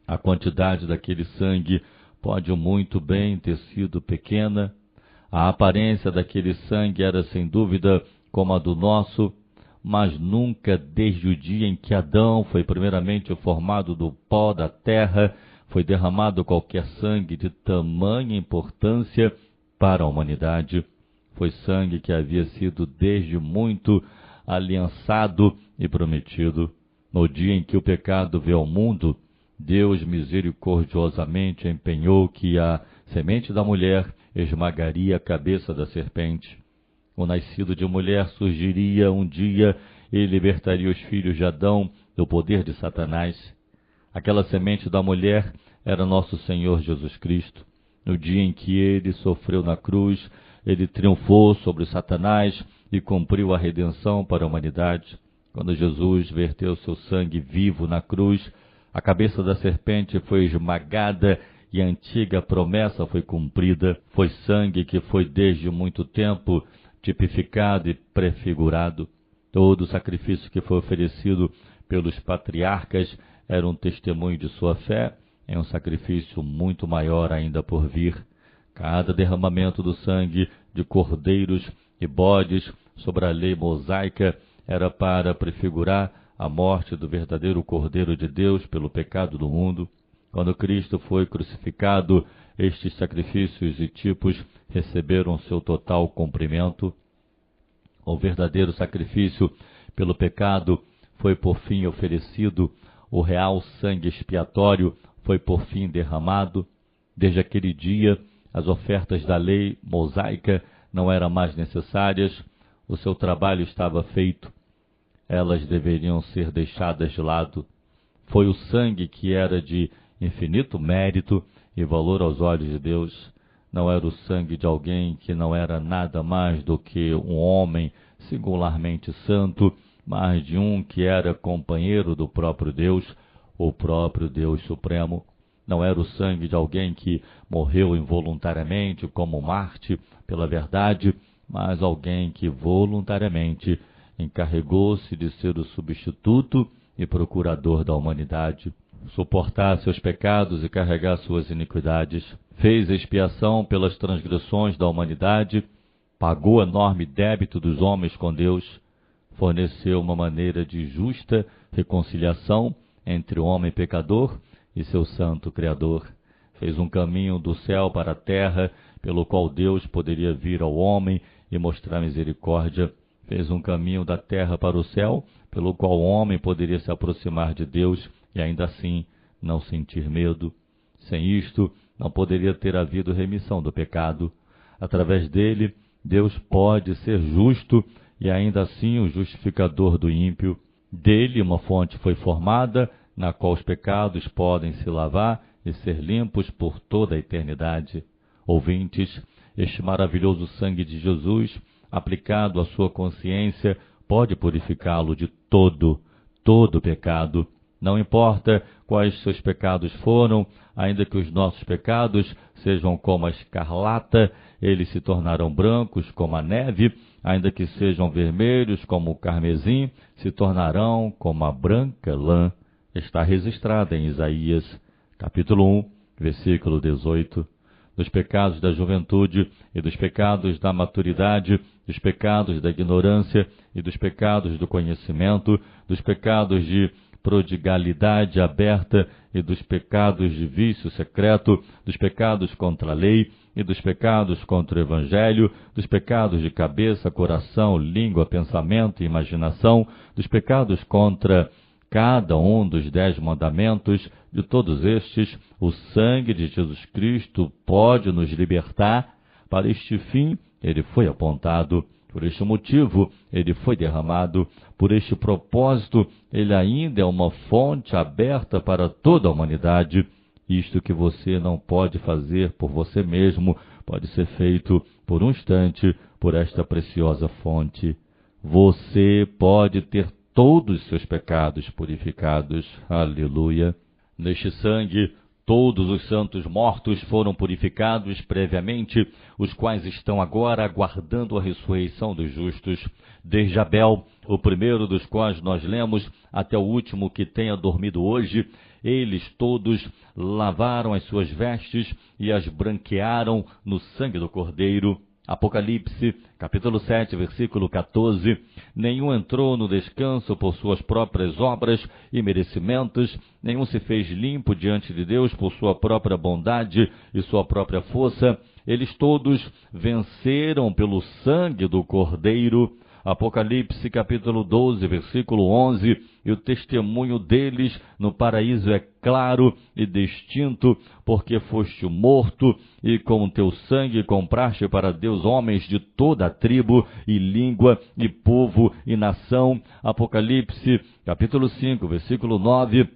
A quantidade daquele sangue pode muito bem ter sido pequena. A aparência daquele sangue era sem dúvida como a do nosso, mas nunca desde o dia em que Adão foi primeiramente formado do pó da terra, foi derramado qualquer sangue de tamanha importância para a humanidade. Foi sangue que havia sido desde muito aliançado e prometido. No dia em que o pecado veio ao mundo, Deus misericordiosamente empenhou que a semente da mulher esmagaria a cabeça da serpente. O nascido de mulher surgiria um dia e libertaria os filhos de Adão do poder de Satanás. Aquela semente da mulher era nosso Senhor Jesus Cristo. No dia em que ele sofreu na cruz, ele triunfou sobre Satanás e cumpriu a redenção para a humanidade. Quando Jesus verteu seu sangue vivo na cruz, a cabeça da serpente foi esmagada e a antiga promessa foi cumprida. Foi sangue que foi desde muito tempo tipificado e prefigurado. Todo o sacrifício que foi oferecido pelos patriarcas era um testemunho de sua fé, em um sacrifício muito maior ainda por vir. Cada derramamento do sangue de cordeiros e bodes sobre a lei mosaica era para prefigurar a morte do verdadeiro Cordeiro de Deus pelo pecado do mundo. Quando Cristo foi crucificado, estes sacrifícios e tipos receberam seu total cumprimento. O verdadeiro sacrifício pelo pecado foi por fim oferecido, o real sangue expiatório foi por fim derramado. Desde aquele dia, as ofertas da lei mosaica não eram mais necessárias, o seu trabalho estava feito. Elas deveriam ser deixadas de lado. Foi o sangue que era de infinito mérito e valor aos olhos de Deus. Não era o sangue de alguém que não era nada mais do que um homem singularmente santo, mas de um que era companheiro do próprio Deus, o próprio Deus Supremo. Não era o sangue de alguém que morreu involuntariamente como Marte pela verdade, mas alguém que voluntariamente encarregou-se de ser o substituto e procurador da humanidade, suportar seus pecados e carregar suas iniquidades. Fez expiação pelas transgressões da humanidade, pagou o enorme débito dos homens com Deus, forneceu uma maneira de justa reconciliação entre o homem pecador e seu santo Criador. Fez um caminho do céu para a terra, pelo qual Deus poderia vir ao homem e mostrar misericórdia. Fez um caminho da terra para o céu, pelo qual o homem poderia se aproximar de Deus e ainda assim não sentir medo. Sem isto, não poderia ter havido remissão do pecado. Através dele, Deus pode ser justo e ainda assim o justificador do ímpio. Dele uma fonte foi formada, na qual os pecados podem se lavar e ser limpos por toda a eternidade. Ouvintes, este maravilhoso sangue de Jesus, aplicado à sua consciência, pode purificá-lo de todo pecado. Não importa quais seus pecados foram, ainda que os nossos pecados sejam como a escarlata, eles se tornarão brancos como a neve, ainda que sejam vermelhos como o carmesim, se tornarão como a branca lã. Está registrada em Isaías, capítulo 1, versículo 18. Dos pecados da juventude e dos pecados da maturidade, dos pecados da ignorância e dos pecados do conhecimento, dos pecados de prodigalidade aberta e dos pecados de vício secreto, dos pecados contra a lei e dos pecados contra o evangelho, dos pecados de cabeça, coração, língua, pensamento e imaginação, dos pecados contra cada um dos 10 mandamentos. De todos estes, o sangue de Jesus Cristo pode nos libertar. Para este fim, ele foi apontado. Por este motivo, ele foi derramado. Por este propósito, ele ainda é uma fonte aberta para toda a humanidade. Isto que você não pode fazer por você mesmo, pode ser feito por um instante por esta preciosa fonte. Você pode ter todos os seus pecados purificados. Aleluia! Neste sangue, todos os santos mortos foram purificados previamente, os quais estão agora aguardando a ressurreição dos justos. Desde Abel, o primeiro dos quais nós lemos, até o último que tenha dormido hoje, eles todos lavaram as suas vestes e as branquearam no sangue do Cordeiro. Apocalipse, capítulo 7, versículo 14. Nenhum entrou no descanso por suas próprias obras e merecimentos, nenhum se fez limpo diante de Deus por sua própria bondade e sua própria força. Eles todos venceram pelo sangue do Cordeiro Apocalipse capítulo 12, versículo 11, e o testemunho deles no paraíso é claro e distinto, porque foste morto, e com teu sangue compraste para Deus homens de toda a tribo, e língua, e povo, e nação. Apocalipse capítulo 5, versículo 9,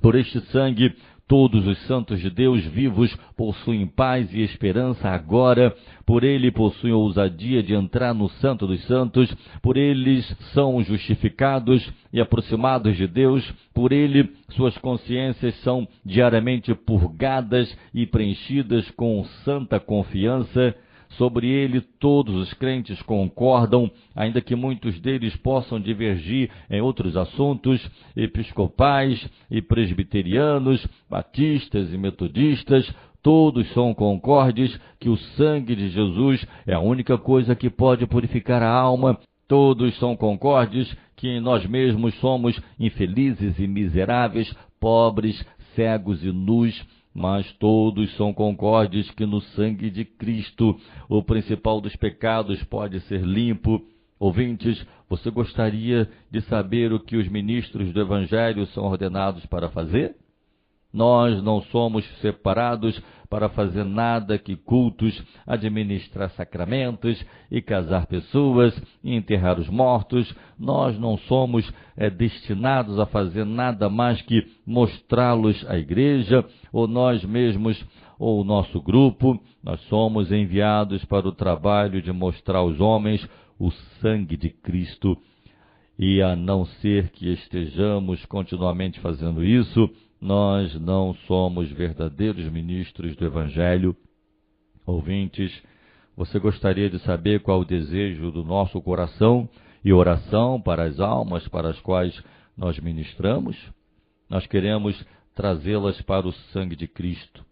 por este sangue todos os santos de Deus vivos possuem paz e esperança agora. Por ele possuem ousadia de entrar no Santo dos Santos. Por eles são justificados e aproximados de Deus. Por ele suas consciências são diariamente purgadas e preenchidas com santa confiança. Sobre ele todos os crentes concordam, ainda que muitos deles possam divergir em outros assuntos, episcopais e presbiterianos, batistas e metodistas, todos são concordes que o sangue de Jesus é a única coisa que pode purificar a alma. Todos são concordes que em nós mesmos somos infelizes e miseráveis, pobres, cegos e nus, mas todos são concordes que no sangue de Cristo o principal dos pecados pode ser limpo. Ouvintes, você gostaria de saber o que os ministros do Evangelho são ordenados para fazer? Nós não somos separados para fazer nada que cultos, administrar sacramentos e casar pessoas e enterrar os mortos. Nós não somos destinados a fazer nada mais que mostrá-los à igreja, ou nós mesmos, ou o nosso grupo. Nós somos enviados para o trabalho de mostrar aos homens o sangue de Cristo. E a não ser que estejamos continuamente fazendo isso, nós não somos verdadeiros ministros do Evangelho. Ouvintes, você gostaria de saber qual o desejo do nosso coração e oração para as almas para as quais nós ministramos? Nós queremos trazê-las para o sangue de Cristo.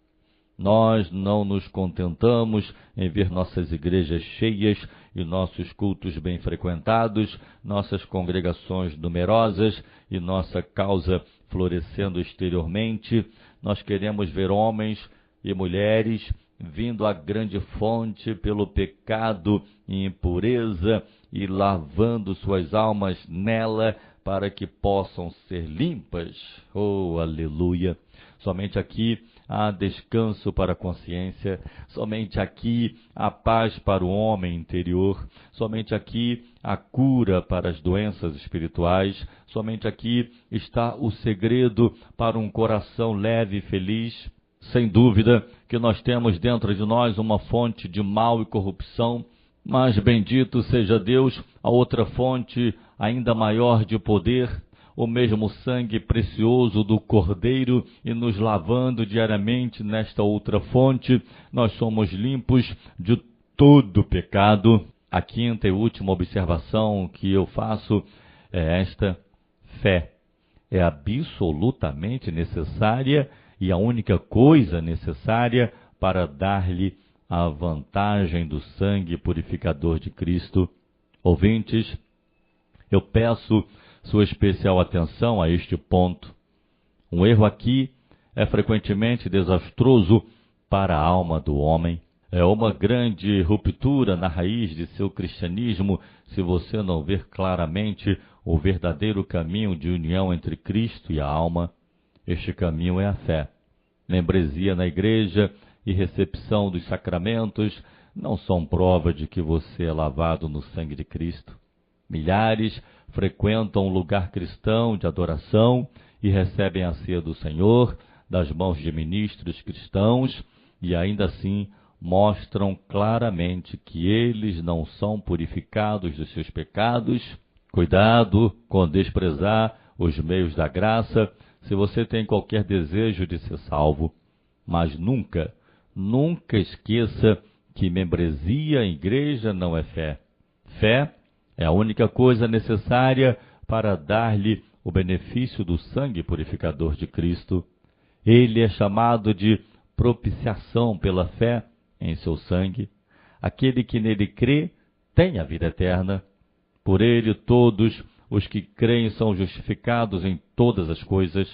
Nós não nos contentamos em ver nossas igrejas cheias e nossos cultos bem frequentados, nossas congregações numerosas e nossa causa florescendo exteriormente. Nós queremos ver homens e mulheres vindo à grande fonte pelo pecado e impureza e lavando suas almas nela para que possam ser limpas. Oh, aleluia! Somente aqui há descanso para a consciência, somente aqui há paz para o homem interior, somente aqui há cura para as doenças espirituais, somente aqui está o segredo para um coração leve e feliz. Sem dúvida que nós temos dentro de nós uma fonte de mal e corrupção, mas bendito seja Deus, a outra fonte ainda maior de poder, o mesmo sangue precioso do Cordeiro, e nos lavando diariamente nesta outra fonte, nós somos limpos de todo pecado. A quinta e última observação que eu faço é esta: fé é absolutamente necessária e a única coisa necessária para dar-lhe a vantagem do sangue purificador de Cristo. Ouvintes, eu peço sua especial atenção a este ponto. Um erro aqui é frequentemente desastroso para a alma do homem. É uma grande ruptura na raiz de seu cristianismo se você não ver claramente o verdadeiro caminho de união entre Cristo e a alma. Este caminho é a fé. Membresia na igreja e recepção dos sacramentos não são prova de que você é lavado no sangue de Cristo. Milhares frequentam um lugar cristão de adoração e recebem a ceia do Senhor das mãos de ministros cristãos e ainda assim mostram claramente que eles não são purificados dos seus pecados. Cuidado com desprezar os meios da graça se você tem qualquer desejo de ser salvo, mas nunca esqueça que membresia em igreja não é fé. Fé é a única coisa necessária para dar-lhe o benefício do sangue purificador de Cristo. Ele é chamado de propiciação pela fé em seu sangue. Aquele que nele crê tem a vida eterna. Por ele todos os que creem são justificados em todas as coisas.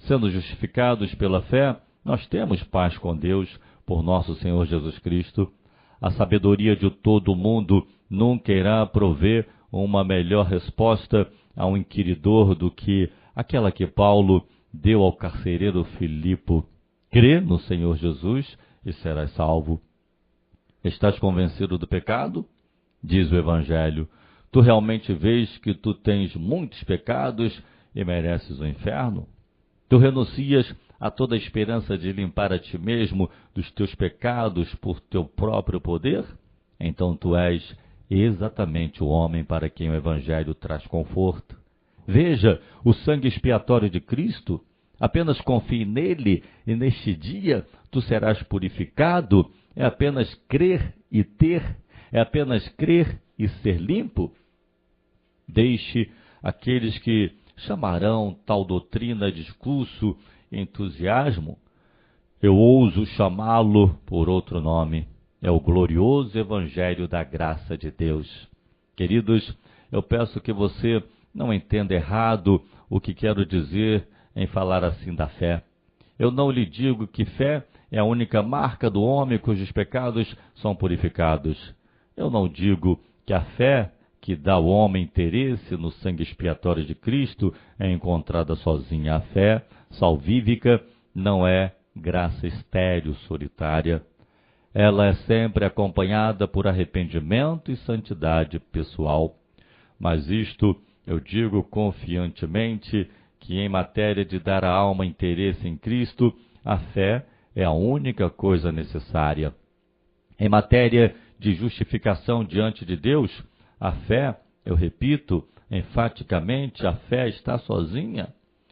Sendo justificados pela fé, nós temos paz com Deus por nosso Senhor Jesus Cristo. A sabedoria de todo o mundo nunca irá prover uma melhor resposta a um inquiridor do que aquela que Paulo deu ao carcereiro Filipe: crê no Senhor Jesus e serás salvo. Estás convencido do pecado? Diz o Evangelho. Tu realmente vês que tu tens muitos pecados e mereces o inferno? Tu renuncias a toda a esperança de limpar a ti mesmo dos teus pecados por teu próprio poder? Então tu és exatamente o homem para quem o Evangelho traz conforto. Veja o sangue expiatório de Cristo. Apenas confie nele e neste dia tu serás purificado. É apenas crer e ter, é apenas crer e ser limpo. Deixe aqueles que chamarão tal doutrina discurso e entusiasmo. Eu ouso chamá-lo por outro nome. É o glorioso Evangelho da graça de Deus. Queridos, eu peço que você não entenda errado o que quero dizer em falar assim da fé. Eu não lhe digo que fé é a única marca do homem cujos pecados são purificados. Eu não digo que a fé que dá ao homem interesse no sangue expiatório de Cristo é encontrada sozinha. A fé salvífica não é graça estéril, solitária. Ela é sempre acompanhada por arrependimento e santidade pessoal. Mas isto eu digo confiantemente, que em matéria de dar à alma interesse em Cristo, a fé é a única coisa necessária. Em matéria de justificação diante de Deus, a fé, eu repito enfaticamente, a fé está sozinha.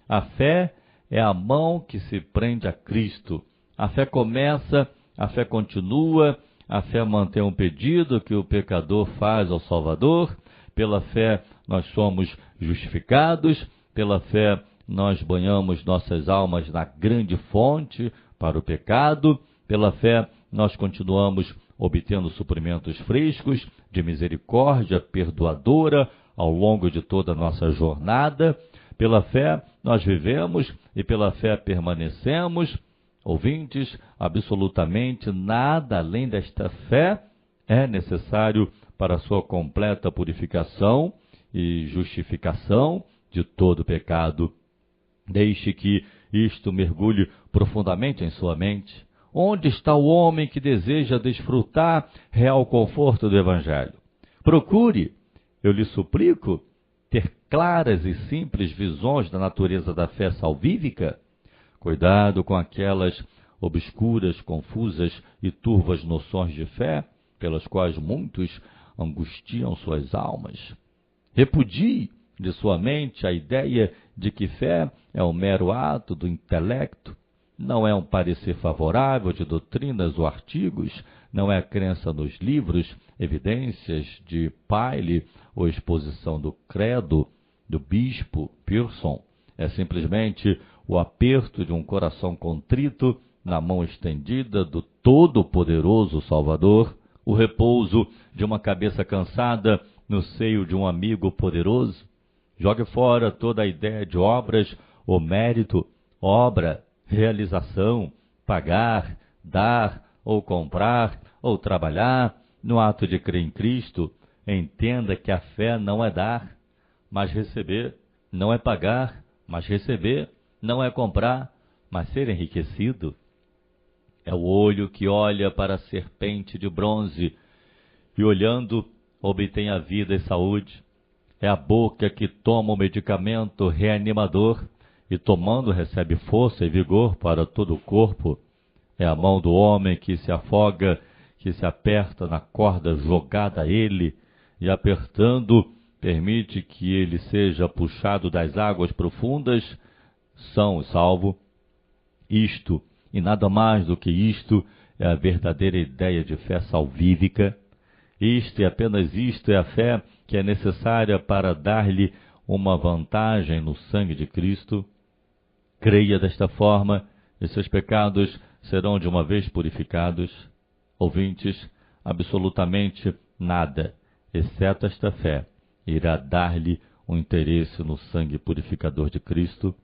A fé é a mão que se prende a Cristo. A fé começa, a fé continua, a fé mantém um pedido que o pecador faz ao Salvador. Pela fé nós somos justificados, pela fé nós banhamos nossas almas na grande fonte para o pecado, pela fé nós continuamos obtendo suprimentos frescos de misericórdia perdoadora ao longo de toda a nossa jornada. Pela fé nós vivemos e pela fé permanecemos. Ouvintes, absolutamente nada além desta fé é necessário para a sua completa purificação e justificação de todo pecado. Deixe que isto mergulhe profundamente em sua mente. Onde está o homem que deseja desfrutar real conforto do Evangelho? Procure, eu lhe suplico, ter claras e simples visões da natureza da fé salvífica. Cuidado com aquelas obscuras, confusas e turvas noções de fé, pelas quais muitos angustiam suas almas. Repudie de sua mente a ideia de que fé é um mero ato do intelecto, não é um parecer favorável de doutrinas ou artigos, não é a crença nos livros, evidências de Paile ou exposição do credo do bispo Pearson. É simplesmente o aperto de um coração contrito na mão estendida do Todo-Poderoso Salvador, o repouso de uma cabeça cansada no seio de um amigo poderoso. Jogue fora toda a ideia de obras ou mérito, obra, realização, pagar, dar ou comprar ou trabalhar no ato de crer em Cristo. Entenda que a fé não é dar, mas receber, não é pagar, mas receber, não é comprar, mas ser enriquecido. É o olho que olha para a serpente de bronze e, olhando, obtém a vida e saúde. É a boca que toma o medicamento reanimador e, tomando, recebe força e vigor para todo o corpo. É a mão do homem que se afoga, que se aperta na corda jogada a ele e, apertando, permite que ele seja puxado das águas profundas, são e salvo. Isto, e nada mais do que isto, é a verdadeira ideia de fé salvífica. Isto e apenas isto é a fé que é necessária para dar-lhe uma vantagem no sangue de Cristo. Creia desta forma e seus pecados serão de uma vez purificados. Ouvintes, absolutamente nada, exceto esta fé, irá dar-lhe um interesse no sangue purificador de Cristo.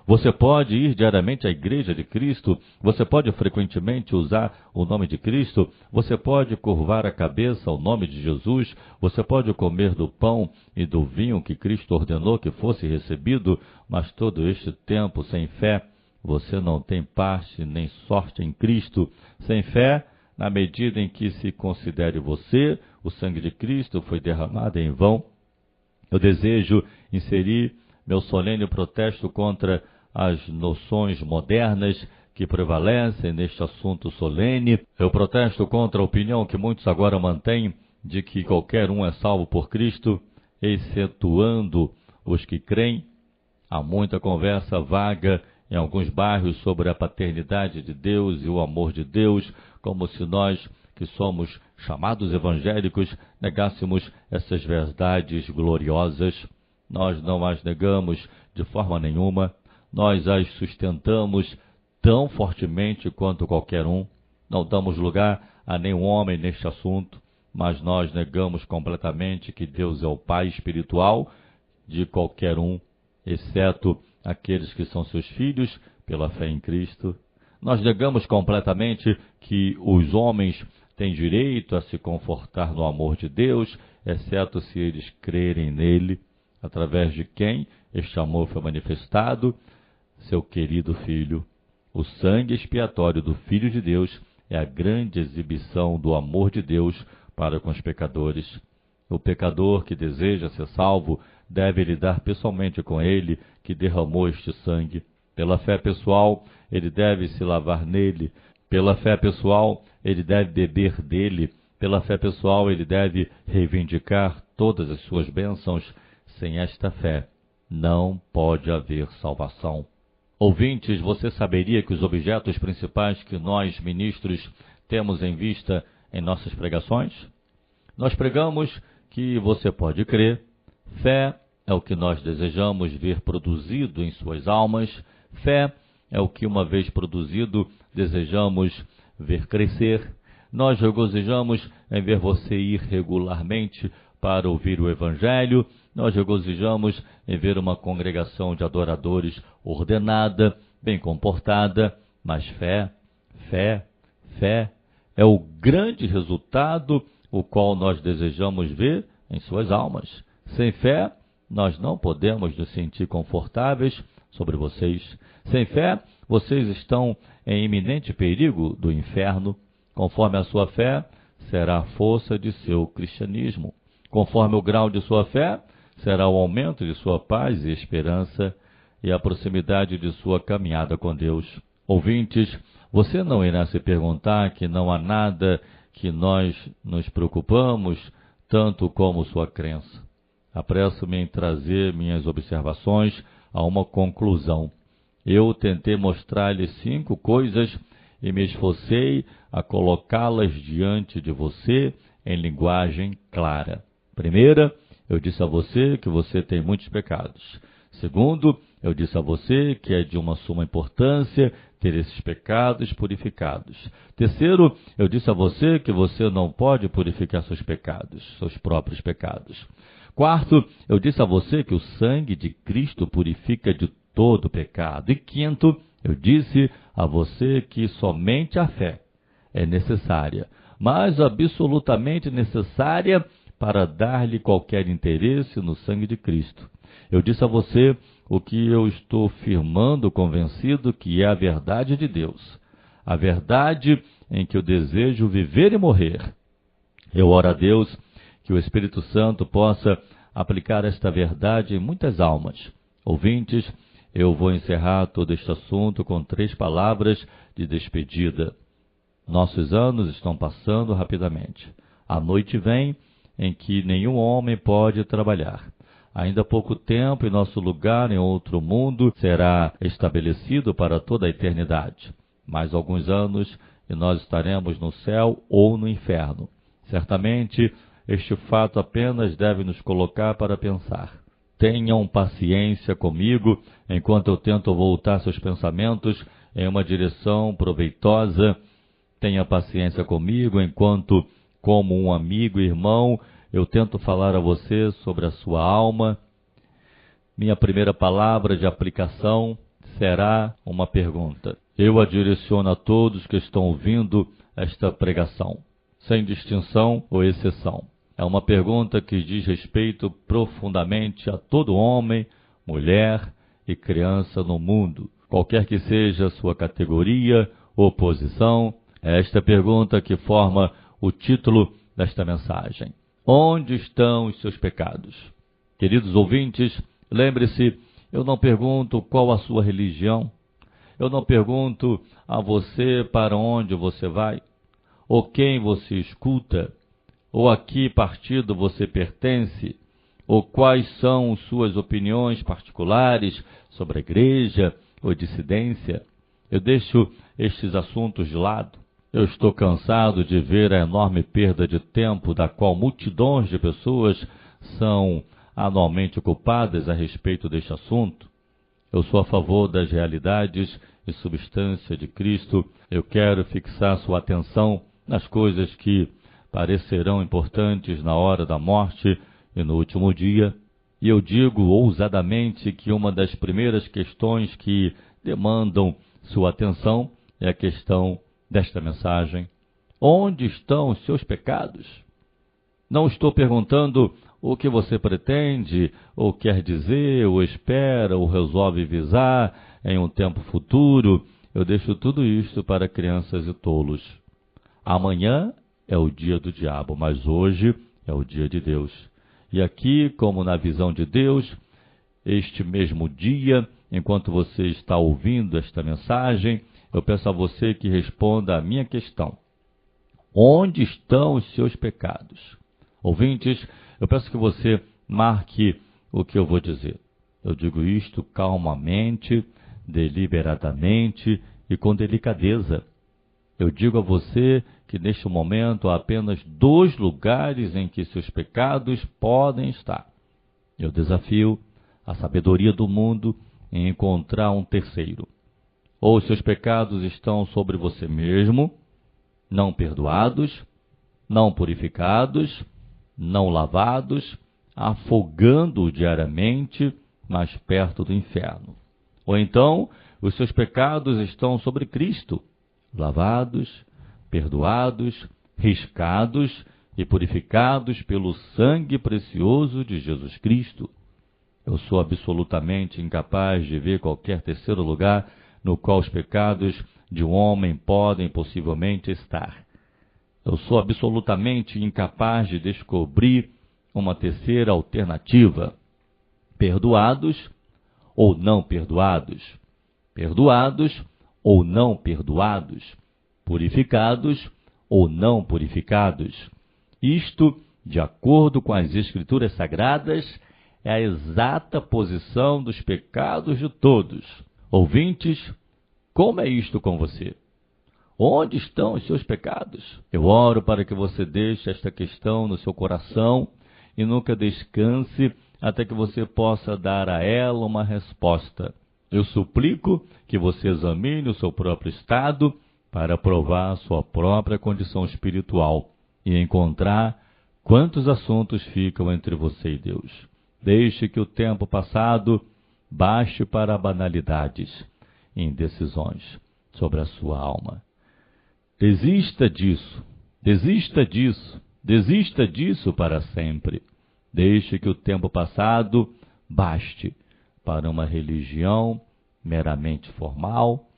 Você pode ir diariamente à igreja de Cristo, você pode frequentemente usar o nome de Cristo, você pode curvar a cabeça ao nome de Jesus, você pode comer do pão e do vinho que Cristo ordenou que fosse recebido, mas todo este tempo sem fé, você não tem parte nem sorte em Cristo. Sem fé, na medida em que se considere você, o sangue de Cristo foi derramado em vão. Eu desejo inserir meu solene protesto contra as noções modernas que prevalecem neste assunto solene. Eu protesto contra a opinião que muitos agora mantêm de que qualquer um é salvo por Cristo, excetuando os que creem. Há muita conversa vaga em alguns bairros sobre a paternidade de Deus e o amor de Deus, como se nós, que somos chamados evangélicos, negássemos essas verdades gloriosas. Nós não as negamos de forma nenhuma, nós as sustentamos tão fortemente quanto qualquer um. Não damos lugar a nenhum homem neste assunto, mas nós negamos completamente que Deus é o Pai espiritual de qualquer um, exceto aqueles que são seus filhos pela fé em Cristo. Nós negamos completamente que os homens têm direito a se confortar no amor de Deus, exceto se eles crerem nele, através de quem este amor foi manifestado, seu querido Filho. O sangue expiatório do Filho de Deus é a grande exibição do amor de Deus para com os pecadores. O pecador que deseja ser salvo deve lidar pessoalmente com ele que derramou este sangue. Pela fé pessoal, ele deve se lavar nele. Pela fé pessoal, ele deve beber dele. Pela fé pessoal, ele deve reivindicar todas as suas bênçãos. Sem esta fé, não pode haver salvação. Ouvintes, você saberia que os objetos principais que nós, ministros, temos em vista em nossas pregações? Nós pregamos que você pode crer. Fé é o que nós desejamos ver produzido em suas almas. Fé é o que, uma vez produzido, desejamos ver crescer. Nós regozijamos em ver você ir regularmente para ouvir o Evangelho. Nós regozijamos em ver uma congregação de adoradores ordenada, bem comportada, mas fé é o grande resultado o qual nós desejamos ver em suas almas. Sem fé, nós não podemos nos sentir confortáveis sobre vocês. Sem fé, vocês estão em iminente perigo do inferno. Conforme a sua fé, será a força de seu cristianismo. Conforme o grau de sua fé, será o aumento de sua paz e esperança e a proximidade de sua caminhada com Deus. Ouvintes, você não irá se perguntar que não há nada que nós nos preocupamos tanto como sua crença. Apresso-me em trazer minhas observações a uma conclusão. Eu tentei mostrar-lhe 5 coisas e me esforcei a colocá-las diante de você em linguagem clara. Primeira, eu disse a você que você tem muitos pecados. Segundo, eu disse a você que é de uma suma importância ter esses pecados purificados. Terceiro, eu disse a você que você não pode purificar seus pecados, seus próprios pecados. Quarto, eu disse a você que o sangue de Cristo purifica de todo pecado. E quinto, eu disse a você que somente a fé é necessária, mas absolutamente necessária para dar-lhe qualquer interesse no sangue de Cristo. Eu disse a você o que eu estou firmando, convencido que é a verdade de Deus, a verdade em que eu desejo viver e morrer. Eu oro a Deus que o Espírito Santo possa aplicar esta verdade em muitas almas. Ouvintes, eu vou encerrar todo este assunto com 3 palavras de despedida. Nossos anos estão passando rapidamente. A noite vem em que nenhum homem pode trabalhar. Ainda há pouco tempo e nosso lugar em outro mundo será estabelecido para toda a eternidade. Mais alguns anos e nós estaremos no céu ou no inferno. Certamente, este fato apenas deve nos colocar para pensar. Tenham paciência comigo enquanto eu tento voltar seus pensamentos em uma direção proveitosa. Tenha paciência comigo enquanto, como um amigo e irmão, eu tento falar a você sobre a sua alma. Minha primeira palavra de aplicação será uma pergunta. Eu a direciono a todos que estão ouvindo esta pregação, sem distinção ou exceção. É uma pergunta que diz respeito profundamente a todo homem, mulher e criança no mundo, qualquer que seja a sua categoria ou posição. É esta pergunta que forma o título desta mensagem. Onde estão os seus pecados? Queridos ouvintes, lembre-se, eu não pergunto qual a sua religião, eu não pergunto a você para onde você vai, ou quem você escuta, ou a que partido você pertence, ou quais são suas opiniões particulares sobre a igreja ou dissidência. Eu deixo estes assuntos de lado. Eu estou cansado de ver a enorme perda de tempo da qual multidões de pessoas são anualmente ocupadas a respeito deste assunto. Eu sou a favor das realidades e substância de Cristo. Eu quero fixar sua atenção nas coisas que parecerão importantes na hora da morte e no último dia. E eu digo ousadamente que uma das primeiras questões que demandam sua atenção é a questão desta mensagem. Onde estão os seus pecados? Não estou perguntando o que você pretende, ou quer dizer, ou espera, ou resolve visar em um tempo futuro. Eu deixo tudo isto para crianças e tolos. Amanhã é o dia do diabo, mas hoje é o dia de Deus. E aqui, como na visão de Deus, este mesmo dia, enquanto você está ouvindo esta mensagem, eu peço a você que responda a minha questão. Onde estão os seus pecados? Ouvintes, eu peço que você marque o que eu vou dizer. Eu digo isto calmamente, deliberadamente e com delicadeza. Eu digo a você que neste momento há apenas 2 lugares em que seus pecados podem estar. Eu desafio a sabedoria do mundo em encontrar um terceiro. Ou seus pecados estão sobre você mesmo, não perdoados, não purificados, não lavados, afogando diariamente mais perto do inferno. Ou então, os seus pecados estão sobre Cristo, lavados, perdoados, riscados e purificados pelo sangue precioso de Jesus Cristo. Eu sou absolutamente incapaz de ver qualquer terceiro lugar no qual os pecados de um homem podem possivelmente estar. Eu sou absolutamente incapaz de descobrir uma terceira alternativa. Perdoados ou não perdoados? Perdoados ou não perdoados? Purificados ou não purificados? Isto, de acordo com as Escrituras Sagradas, é a exata posição dos pecados de todos. Ouvintes, como é isto com você? Onde estão os seus pecados? Eu oro para que você deixe esta questão no seu coração e nunca descanse até que você possa dar a ela uma resposta. Eu suplico que você examine o seu próprio estado para provar a sua própria condição espiritual e encontrar quantos assuntos ficam entre você e Deus. Deixe que o tempo passado baixe para banalidades e indecisões sobre a sua alma. Desista disso, desista disso, desista disso para sempre. Deixe que o tempo passado baste para uma religião meramente formal,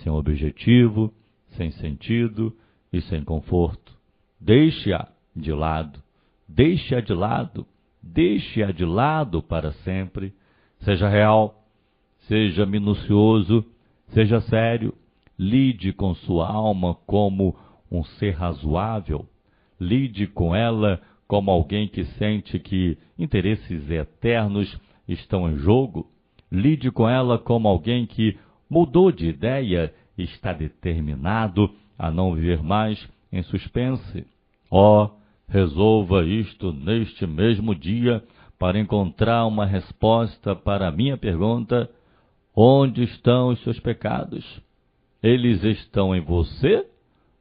sem objetivo, sem sentido e sem conforto. Deixe-a de lado, deixe-a de lado, deixe-a de lado para sempre. Seja real, seja minucioso, seja sério. Lide com sua alma como um ser razoável. Lide com ela como alguém que sente que interesses eternos estão em jogo. Lide com ela como alguém que mudou de ideia e está determinado a não viver mais em suspense. Resolva isto neste mesmo dia para encontrar uma resposta para a minha pergunta: onde estão os seus pecados? Eles estão em você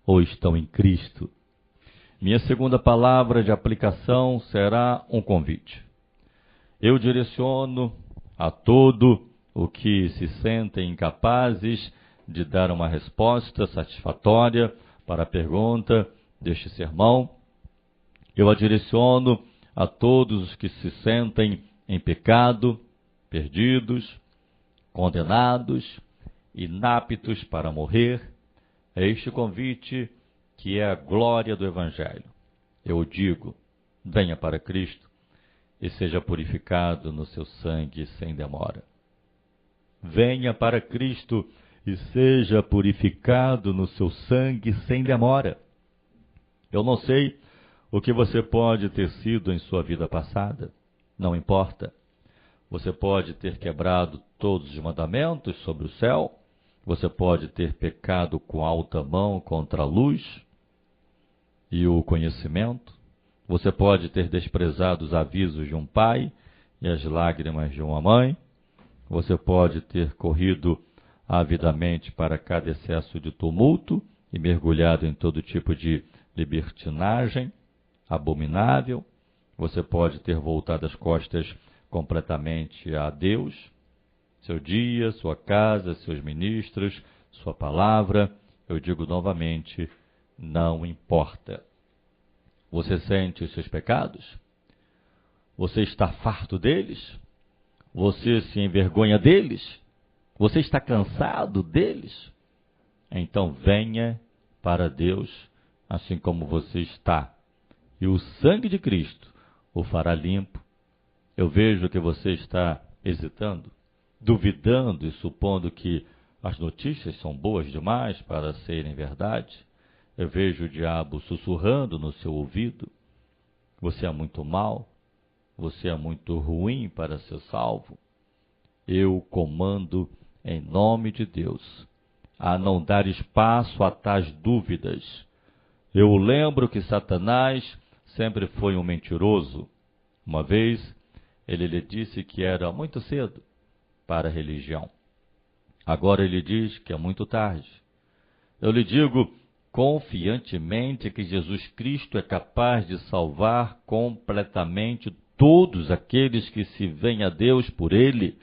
ou estão em Cristo? Minha segunda palavra de aplicação será um convite. Eu direciono a todo o que se sentem incapazes de dar uma resposta satisfatória para a pergunta deste sermão, eu a direciono a todos os que se sentem em pecado, perdidos, condenados, inaptos para morrer. É este convite que é a glória do Evangelho. Eu digo, venha para Cristo e seja purificado no seu sangue sem demora. Venha para Cristo e seja purificado no seu sangue sem demora. Eu não sei o que você pode ter sido em sua vida passada, não importa. Você pode ter quebrado todos os mandamentos sobre o céu, você pode ter pecado com alta mão contra a luz e o conhecimento, você pode ter desprezado os avisos de um pai e as lágrimas de uma mãe, você pode ter corrido avidamente para cada excesso de tumulto e mergulhado em todo tipo de libertinagem abominável, você pode ter voltado as costas completamente a Deus, seu dia, sua casa, seus ministros, sua palavra. Eu digo novamente, não importa. Você sente os seus pecados? Você está farto deles? Você se envergonha deles? Você está cansado deles? Então venha para Deus assim como você está. E o sangue de Cristo o fará limpo. Eu vejo que você está hesitando, duvidando e supondo que as notícias são boas demais para serem verdade. Eu vejo o diabo sussurrando no seu ouvido. Você é muito mau, você é muito ruim para ser salvo. Eu comando em nome de Deus a não dar espaço a tais dúvidas. Eu lembro que Satanás sempre foi um mentiroso. Uma vez ele lhe disse que era muito cedo para a religião. Agora ele diz que é muito tarde. Eu lhe digo confiantemente que Jesus Cristo é capaz de salvar completamente todos aqueles que se veem a Deus por Ele.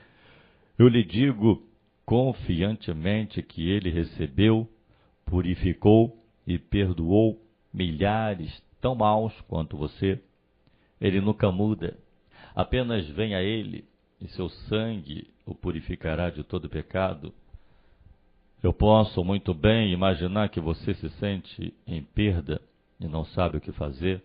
Eu lhe digo confiantemente que Ele recebeu, purificou e perdoou milhares tão maus quanto você. Ele nunca muda. Apenas venha a Ele e seu sangue o purificará de todo pecado. Eu posso muito bem imaginar que você se sente em perda e não sabe o que fazer.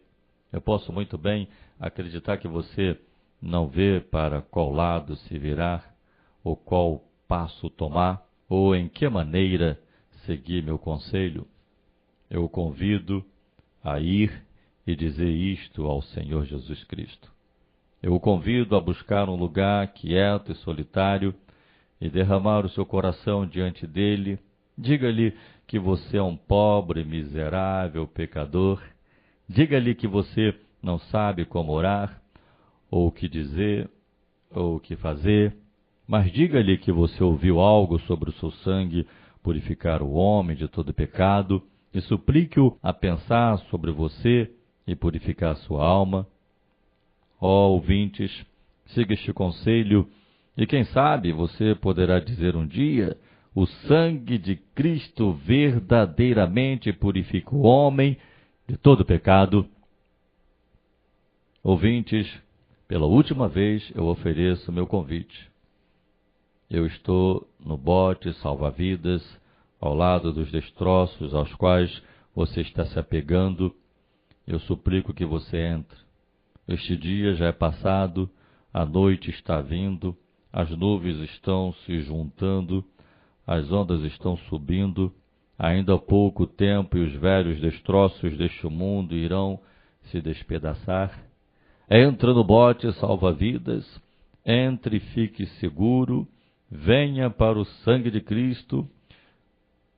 Eu posso muito bem acreditar que você não vê para qual lado se virar, ou qual passo tomar, ou em que maneira seguir meu conselho. Eu o convido a ir e dizer isto ao Senhor Jesus Cristo. Eu o convido a buscar um lugar quieto e solitário e derramar o seu coração diante dele. Diga-lhe que você é um pobre, miserável pecador. Diga-lhe que você não sabe como orar, ou o que dizer, ou o que fazer. Mas diga-lhe que você ouviu algo sobre o seu sangue purificar o homem de todo pecado e suplique-o a pensar sobre você e purificar a sua alma. Ó ouvintes, siga este conselho e quem sabe você poderá dizer um dia: o sangue de Cristo verdadeiramente purifica o homem de todo pecado. Ouvintes, pela última vez eu ofereço meu convite. Eu estou no bote salva-vidas, ao lado dos destroços aos quais você está se apegando. Eu suplico que você entre. Este dia já é passado, a noite está vindo, as nuvens estão se juntando, as ondas estão subindo, ainda há pouco tempo e os velhos destroços deste mundo irão se despedaçar. Entra no bote salva-vidas, entre e fique seguro, venha para o sangue de Cristo,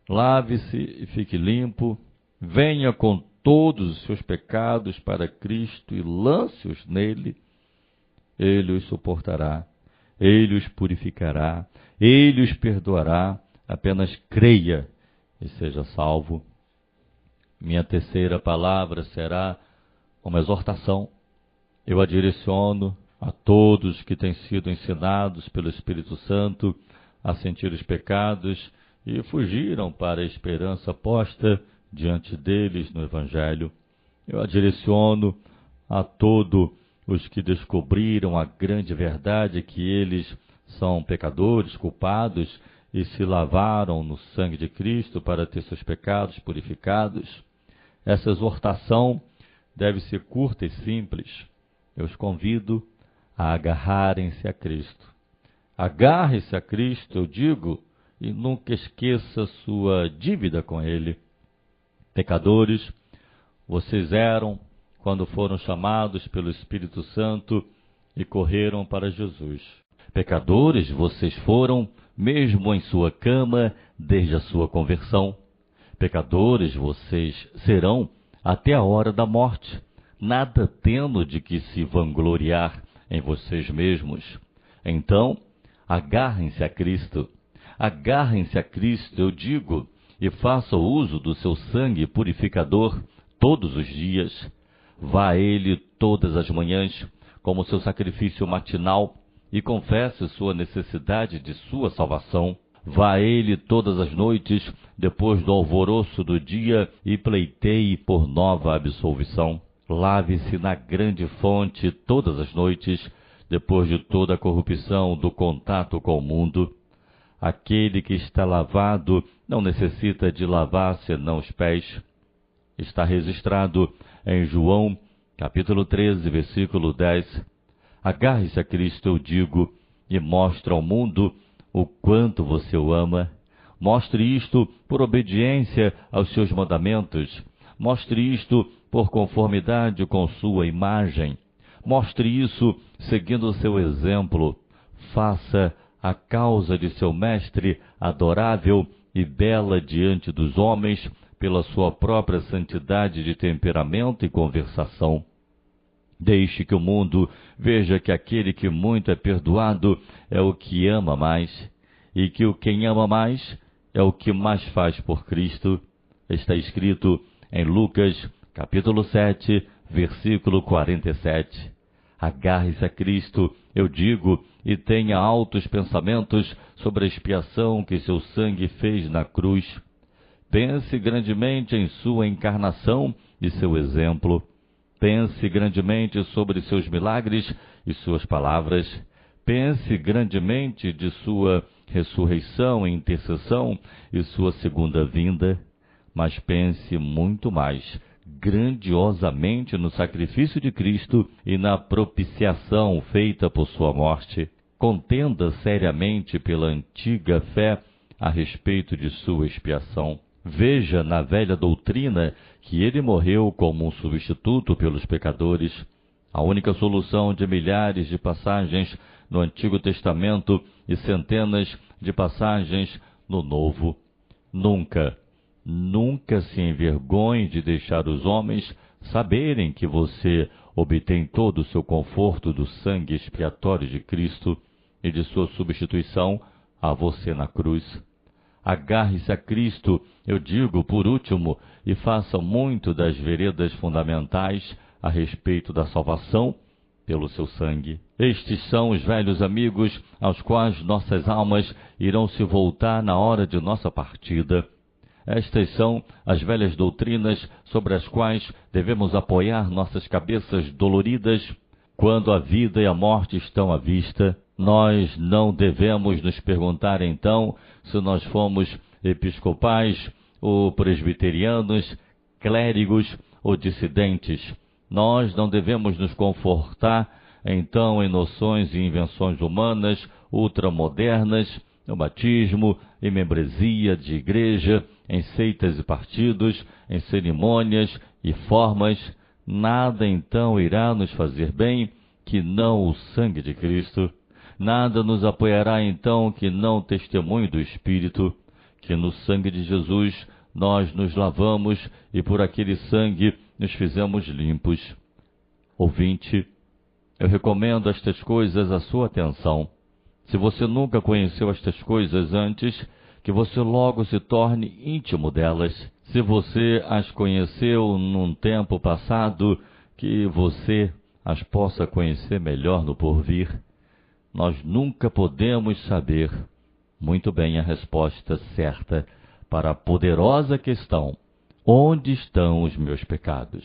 lave-se e fique limpo, venha com todos os seus pecados para Cristo e lance-os nele. Ele os suportará, Ele os purificará, Ele os perdoará. Apenas creia e seja salvo. Minha terceira palavra será uma exortação. Eu a direciono a todos que têm sido ensinados pelo Espírito Santo a sentir os pecados e fugiram para a esperança posta diante deles no Evangelho. Eu a direciono a todos os que descobriram a grande verdade que eles são pecadores, culpados e se lavaram no sangue de Cristo para ter seus pecados purificados. Essa exortação deve ser curta e simples. Eu os convido a agarrarem-se a Cristo. Agarre-se a Cristo, eu digo, e nunca esqueça sua dívida com Ele. Pecadores, vocês eram quando foram chamados pelo Espírito Santo e correram para Jesus. Pecadores, vocês foram, mesmo em sua cama, desde a sua conversão. Pecadores, vocês serão até a hora da morte, nada tendo de que se vangloriar em vocês mesmos. Então, agarrem-se a Cristo. Agarrem-se a Cristo, eu digo, e façam uso do seu sangue purificador todos os dias. Vá a Ele todas as manhãs, como seu sacrifício matinal, e confesse sua necessidade de sua salvação. Vá a Ele todas as noites, depois do alvoroço do dia, e pleiteie por nova absolvição. Lave-se na grande fonte todas as noites, depois de toda a corrupção do contato com o mundo. Aquele que está lavado não necessita de lavar senão os pés. Está registrado em João, capítulo 13, versículo 10. Agarre-se a Cristo, eu digo, e mostre ao mundo o quanto você o ama. Mostre isto por obediência aos seus mandamentos. Mostre isto por conformidade com sua imagem. Mostre isso seguindo o seu exemplo. Faça a causa de seu mestre adorável e bela diante dos homens pela sua própria santidade de temperamento e conversação. Deixe que o mundo veja que aquele que muito é perdoado é o que ama mais, e que o quem ama mais é o que mais faz por Cristo. Está escrito em Lucas, capítulo 7, versículo 47. Agarre-se a Cristo, eu digo, e tenha altos pensamentos sobre a expiação que seu sangue fez na cruz. Pense grandemente em sua encarnação e seu exemplo. Pense grandemente sobre seus milagres e suas palavras. Pense grandemente de sua ressurreição e intercessão e sua segunda vinda. Mas pense muito mais grandiosamente no sacrifício de Cristo e na propiciação feita por sua morte. Contenda seriamente pela antiga fé a respeito de sua expiação. Veja na velha doutrina que ele morreu como um substituto pelos pecadores, a única solução de milhares de passagens no Antigo Testamento e centenas de passagens no Novo. Nunca se envergonhe de deixar os homens saberem que você obtém todo o seu conforto do sangue expiatório de Cristo e de sua substituição a você na cruz. Agarre-se a Cristo, eu digo, por último, e faça muito das veredas fundamentais a respeito da salvação pelo seu sangue. Estes são os velhos amigos aos quais nossas almas irão se voltar na hora de nossa partida. Estas são as velhas doutrinas sobre as quais devemos apoiar nossas cabeças doloridas quando a vida e a morte estão à vista. Nós não devemos nos perguntar, então, se nós fomos episcopais ou presbiterianos, clérigos ou dissidentes. Nós não devemos nos confortar, então, em noções e invenções humanas ultramodernas, no batismo, em membresia de igreja, em seitas e partidos, em cerimônias e formas. Nada, então, irá nos fazer bem que não o sangue de Cristo. Nada nos apoiará, então, que não o testemunho do Espírito, que no sangue de Jesus nós nos lavamos e por aquele sangue nos fizemos limpos. Ouvinte, eu recomendo estas coisas à sua atenção. Se você nunca conheceu estas coisas antes, que você logo se torne íntimo delas. Se você as conheceu num tempo passado, que você as possa conhecer melhor no porvir, nós nunca podemos saber muito bem a resposta certa para a poderosa questão: onde estão os meus pecados?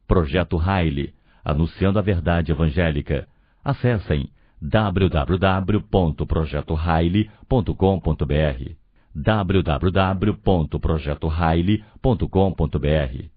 Projeto Riley, anunciando a verdade evangélica. Acessem www.projetoriley.com.br www.projetoriley.com.br